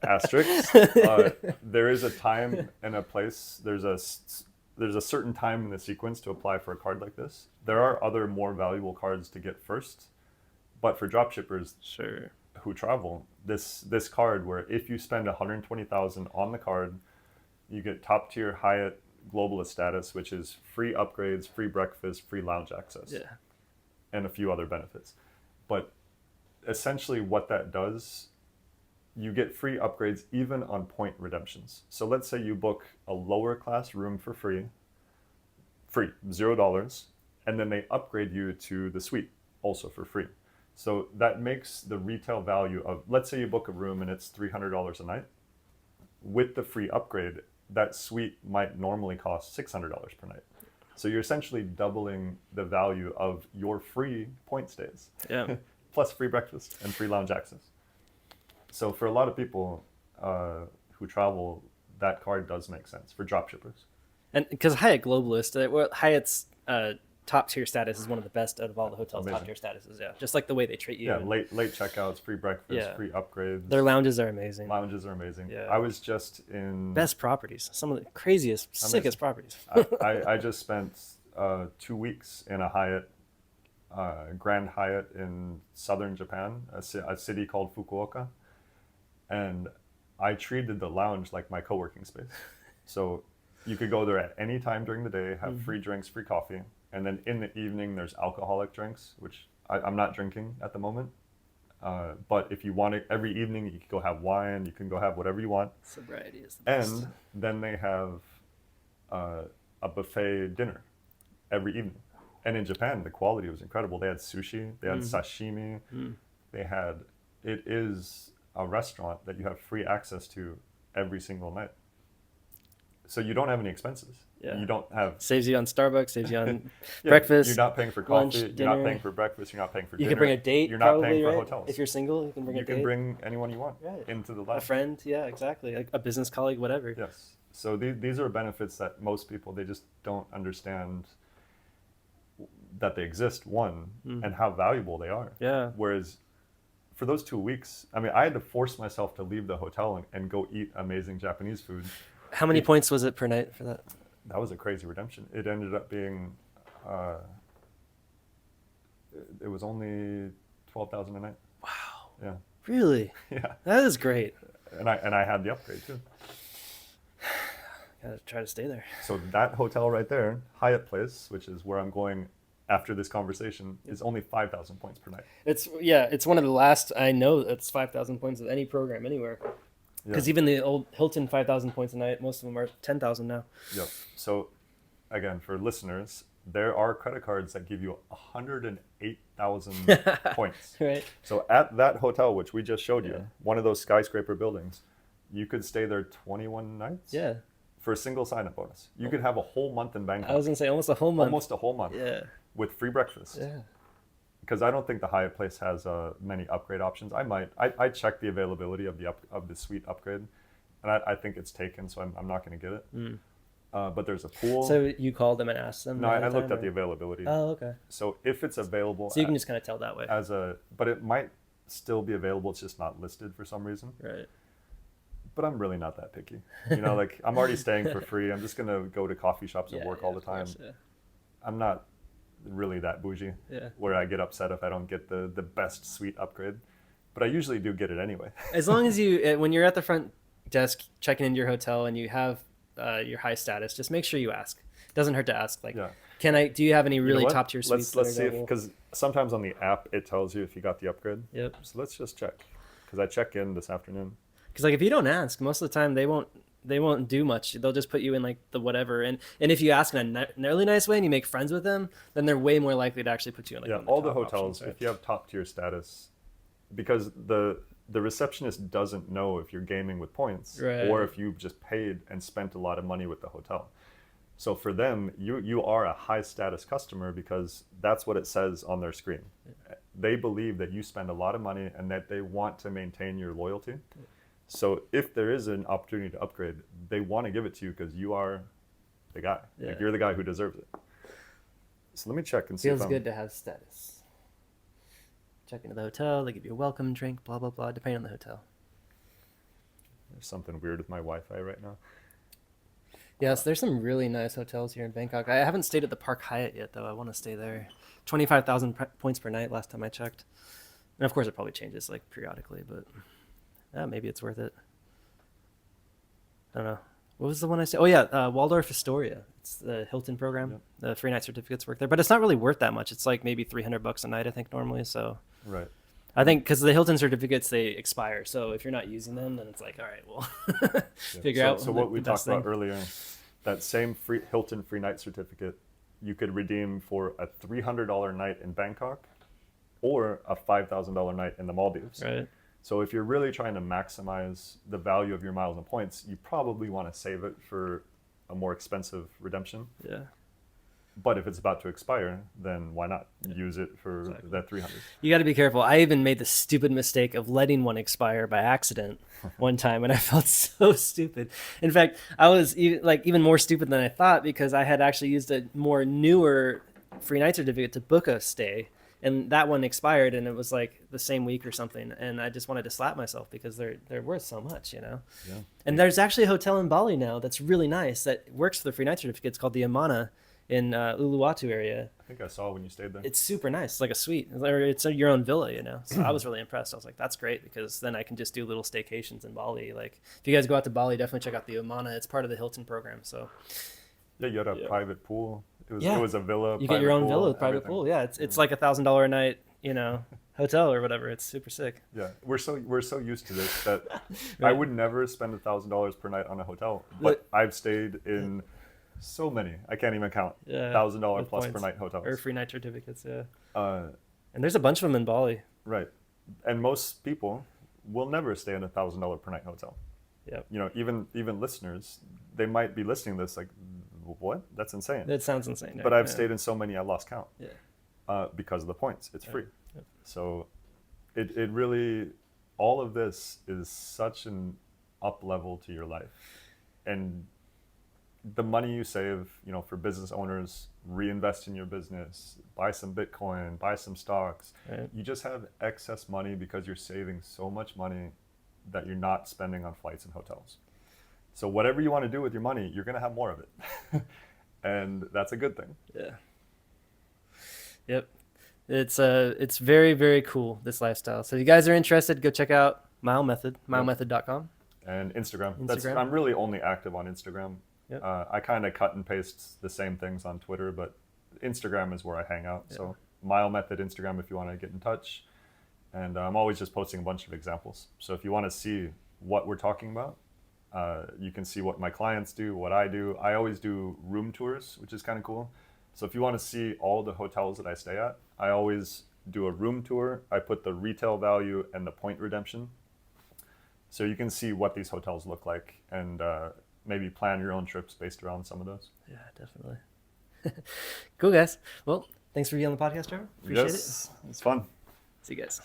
Speaker 2: Asterisk. There is a time and a place. There's a certain time in the sequence to apply for a card like this. There are other more valuable cards to get first, but for drop shippers
Speaker 1: Sure.
Speaker 2: who travel, this card where if you spend $120,000 on the card, you get top tier Hyatt globalist status, which is free upgrades, free breakfast, free lounge access,
Speaker 1: Yeah.
Speaker 2: and a few other benefits. But essentially what that does, you get free upgrades even on point redemptions. So let's say you book a lower class room for free, $0, and then they upgrade you to the suite also for free. So that makes the retail value of, let's say you book a room and it's $300 a night. With the free upgrade, that suite might normally cost $600 per night. So you're essentially doubling the value of your free point stays.
Speaker 1: Yeah.
Speaker 2: Plus free breakfast and free lounge access. So for a lot of people who travel, that card does make sense for drop shippers.
Speaker 1: And because Hyatt Globalist, Hyatt's top tier status is one of the best out of all the hotels'
Speaker 2: Amazing.
Speaker 1: top tier statuses. Yeah, just like the way they treat you.
Speaker 2: Yeah,
Speaker 1: and
Speaker 2: late checkouts, free breakfast,
Speaker 1: Yeah.
Speaker 2: free upgrades.
Speaker 1: Their lounges are amazing.
Speaker 2: Lounges are amazing.
Speaker 1: Yeah.
Speaker 2: I was just in.
Speaker 1: Best properties. Some of the craziest, sickest properties.
Speaker 2: I just spent 2 weeks in a Hyatt, Grand Hyatt in southern Japan, a city called Fukuoka, and I treated the lounge like my co-working space. So you could go there at any time during the day, have free drinks, free coffee, and then in the evening there's alcoholic drinks, which I'm not drinking at the moment. But if you want it every evening, you can go have wine, you can go have whatever you want.
Speaker 1: Sobriety is the best.
Speaker 2: And then they have a buffet dinner every evening. And in Japan, the quality was incredible. They had sushi, they had sashimi, they had, it is a restaurant that you have free access to every single night. So you don't have any expenses.
Speaker 1: Yeah.
Speaker 2: You don't have.
Speaker 1: Saves you on Starbucks, saves you on
Speaker 2: Yeah,
Speaker 1: breakfast.
Speaker 2: You're not paying for
Speaker 1: lunch,
Speaker 2: coffee. You're
Speaker 1: dinner.
Speaker 2: not paying for breakfast. You're not paying for
Speaker 1: You
Speaker 2: dinner.
Speaker 1: can bring a date,
Speaker 2: You're not
Speaker 1: probably,
Speaker 2: paying for
Speaker 1: right?
Speaker 2: hotels.
Speaker 1: If you're single, you can bring a date.
Speaker 2: You can bring anyone you want
Speaker 1: Right.
Speaker 2: into the
Speaker 1: A
Speaker 2: lab.
Speaker 1: friend, yeah, exactly. Like a business colleague, whatever.
Speaker 2: Yes. So these are benefits that most people, they just don't understand that they exist, one, and how valuable they are.
Speaker 1: Yeah.
Speaker 2: Whereas for those 2 weeks, I mean, I had to force myself to leave the hotel and go eat amazing Japanese food.
Speaker 1: How many points was it per night for that?
Speaker 2: That was a crazy redemption. It ended up being, it was only 12,000 a night.
Speaker 1: Wow.
Speaker 2: Yeah.
Speaker 1: Really?
Speaker 2: Yeah.
Speaker 1: That is great.
Speaker 2: And I had the upgrade too.
Speaker 1: Gotta try to stay there.
Speaker 2: So that hotel right there, Hyatt Place, which is where I'm going after this conversation, is only 5,000 points per night.
Speaker 1: It's one of the last I know that's 5,000 points of any program anywhere. Because even the old Hilton 5,000 points a night, most of them are 10,000 now.
Speaker 2: Yep. So again, for listeners, there are credit cards that give you 108,000 points.
Speaker 1: Right.
Speaker 2: So at that hotel, which we just showed you,
Speaker 1: Yeah.
Speaker 2: one of those skyscraper buildings, you could stay there 21 nights.
Speaker 1: Yeah.
Speaker 2: For a single sign-up bonus. You could have a whole month in Bangkok.
Speaker 1: I was gonna say almost a whole month.
Speaker 2: Almost a whole month.
Speaker 1: Yeah.
Speaker 2: With free breakfast.
Speaker 1: Yeah.
Speaker 2: Because I don't think the Hyatt Place has many upgrade options. I checked the availability of the suite upgrade, and I think it's taken, so I'm not going to get it. But there's a pool.
Speaker 1: So you called them and asked them?
Speaker 2: No,
Speaker 1: ahead
Speaker 2: I
Speaker 1: of
Speaker 2: looked
Speaker 1: time,
Speaker 2: at the availability.
Speaker 1: Oh, okay.
Speaker 2: So if it's available,
Speaker 1: So you can just kind of tell that way.
Speaker 2: but it might still be available. It's just not listed for some reason.
Speaker 1: Right.
Speaker 2: But I'm really not that picky. You know, like I'm already staying for free. I'm just gonna go to coffee shops and work all the time.
Speaker 1: Course, yeah.
Speaker 2: I'm not really that bougie.
Speaker 1: Yeah.
Speaker 2: Where I get upset if I don't get the best suite upgrade, but I usually do get it anyway.
Speaker 1: As long as you, when you're at the front desk checking into your hotel and you have your high status, just make sure you ask. It doesn't hurt to ask. Like, do you have any really top tier suites?
Speaker 2: Let's see if, because sometimes on the app it tells you if you got the upgrade.
Speaker 1: Yep.
Speaker 2: So let's just check, because I check in this afternoon.
Speaker 1: Because like if you don't ask, most of the time they won't do much. They'll just put you in like the whatever. And if you ask in a really nice way and you make friends with them, then they're way more likely to actually put you in like
Speaker 2: all the
Speaker 1: top
Speaker 2: hotels,
Speaker 1: options, right?
Speaker 2: if you have top tier status, because the receptionist doesn't know if you're gaming with points or if you've just paid and spent a lot of money with the hotel. So for them, you are a high status customer because that's what it says on their screen. They believe that you spend a lot of money and that they want to maintain your loyalty. So if there is an opportunity to upgrade, they want to give it to you because you are the guy.
Speaker 1: Yeah.
Speaker 2: Like you're the guy who deserves it. So let me check and see.
Speaker 1: Feels good to have status. Check into the hotel. They give you a welcome drink. Blah blah blah. Depending on the hotel.
Speaker 2: There's something weird with my Wi-Fi right now.
Speaker 1: Yes, there's some really nice hotels here in Bangkok. I haven't stayed at the Park Hyatt yet, though. I want to stay there. 25,000 points per night last time I checked. And of course, it probably changes like periodically, but maybe it's worth it. I don't know. What was the one I said? Oh yeah, Waldorf Astoria. It's the Hilton program.
Speaker 2: Yep.
Speaker 1: The free night certificates work there, but it's not really worth that much. It's like maybe $300 a night, I think, normally. So
Speaker 2: Right.
Speaker 1: I think because the Hilton certificates, they expire. So if you're not using them, then it's like, all right, well, figure out.
Speaker 2: So what we
Speaker 1: the best
Speaker 2: talked about
Speaker 1: thing.
Speaker 2: earlier, that same Hilton free night certificate, you could redeem for a $300 night in Bangkok, or a $5,000 night in the Maldives.
Speaker 1: Right.
Speaker 2: So if you're really trying to maximize the value of your miles and points, you probably want to save it for a more expensive redemption.
Speaker 1: Yeah.
Speaker 2: But if it's about to expire, then why not use it for that 300?
Speaker 1: You got to be careful. I even made the stupid mistake of letting one expire by accident one time, and I felt so stupid. In fact, I was even more stupid than I thought because I had actually used a more newer free night certificate to book a stay, and that one expired, and it was like the same week or something, and I just wanted to slap myself because they're worth so much, you know.
Speaker 2: Yeah.
Speaker 1: And there's actually a hotel in Bali now that's really nice that works for the free night certificate. It's called the Amana in Uluwatu area.
Speaker 2: I think I saw when you stayed there.
Speaker 1: It's super nice. It's like a suite. It's your own villa, you know. So I was really impressed. I was like, that's great because then I can just do little staycations in Bali. Like if you guys go out to Bali, definitely check out the Amana. It's part of the Hilton program. So
Speaker 2: yeah, you had a private pool. It was a villa.
Speaker 1: You get your own
Speaker 2: pool,
Speaker 1: villa with private
Speaker 2: everything.
Speaker 1: pool. Yeah, it's like $1,000 a night, you know, hotel or whatever. It's super sick.
Speaker 2: Yeah, we're so used to this that I would never spend $1,000 per night on a hotel, but I've stayed in so many, I can't even count, $1,000 plus per night hotels
Speaker 1: or free night certificates. Yeah,
Speaker 2: and
Speaker 1: there's a bunch of them in Bali.
Speaker 2: Right, and most people will never stay in $1,000 per night hotel.
Speaker 1: Yep.
Speaker 2: You know, even listeners, they might be listening to this like, what? That's insane.
Speaker 1: That sounds insane. Right?
Speaker 2: But I've
Speaker 1: Yeah.
Speaker 2: stayed in so many I lost count.
Speaker 1: Yeah.
Speaker 2: Because of the points. It's free.
Speaker 1: Yep.
Speaker 2: So it really, all of this is such an up level to your life. And the money you save, you know, for business owners, reinvest in your business, buy some Bitcoin, buy some stocks.
Speaker 1: Right.
Speaker 2: You just have excess money because you're saving so much money that you're not spending on flights and hotels. So whatever you want to do with your money, you're going to have more of it. And that's a good thing.
Speaker 1: Yeah. Yep. It's very, very cool, this lifestyle. So if you guys are interested, go check out Mile Method, milemethod.com.
Speaker 2: And Instagram.
Speaker 1: Instagram.
Speaker 2: I'm really only active on Instagram.
Speaker 1: Yep.
Speaker 2: I kind of cut and paste the same things on Twitter, but Instagram is where I hang out.
Speaker 1: Yeah.
Speaker 2: So Mile Method Instagram if you want to get in touch. And I'm always just posting a bunch of examples. So if you want to see what we're talking about, you can see what my clients do, what I do. I always do room tours, which is kind of cool. So if you want to see all the hotels that I stay at, I always do a room tour. I put the retail value and the point redemption. So you can see what these hotels look like and maybe plan your own trips based around some of those.
Speaker 1: Yeah, definitely. Cool, guys. Well, thanks for being on the podcast, Trevor. Appreciate it.
Speaker 2: Yes, it's fun.
Speaker 1: See you guys.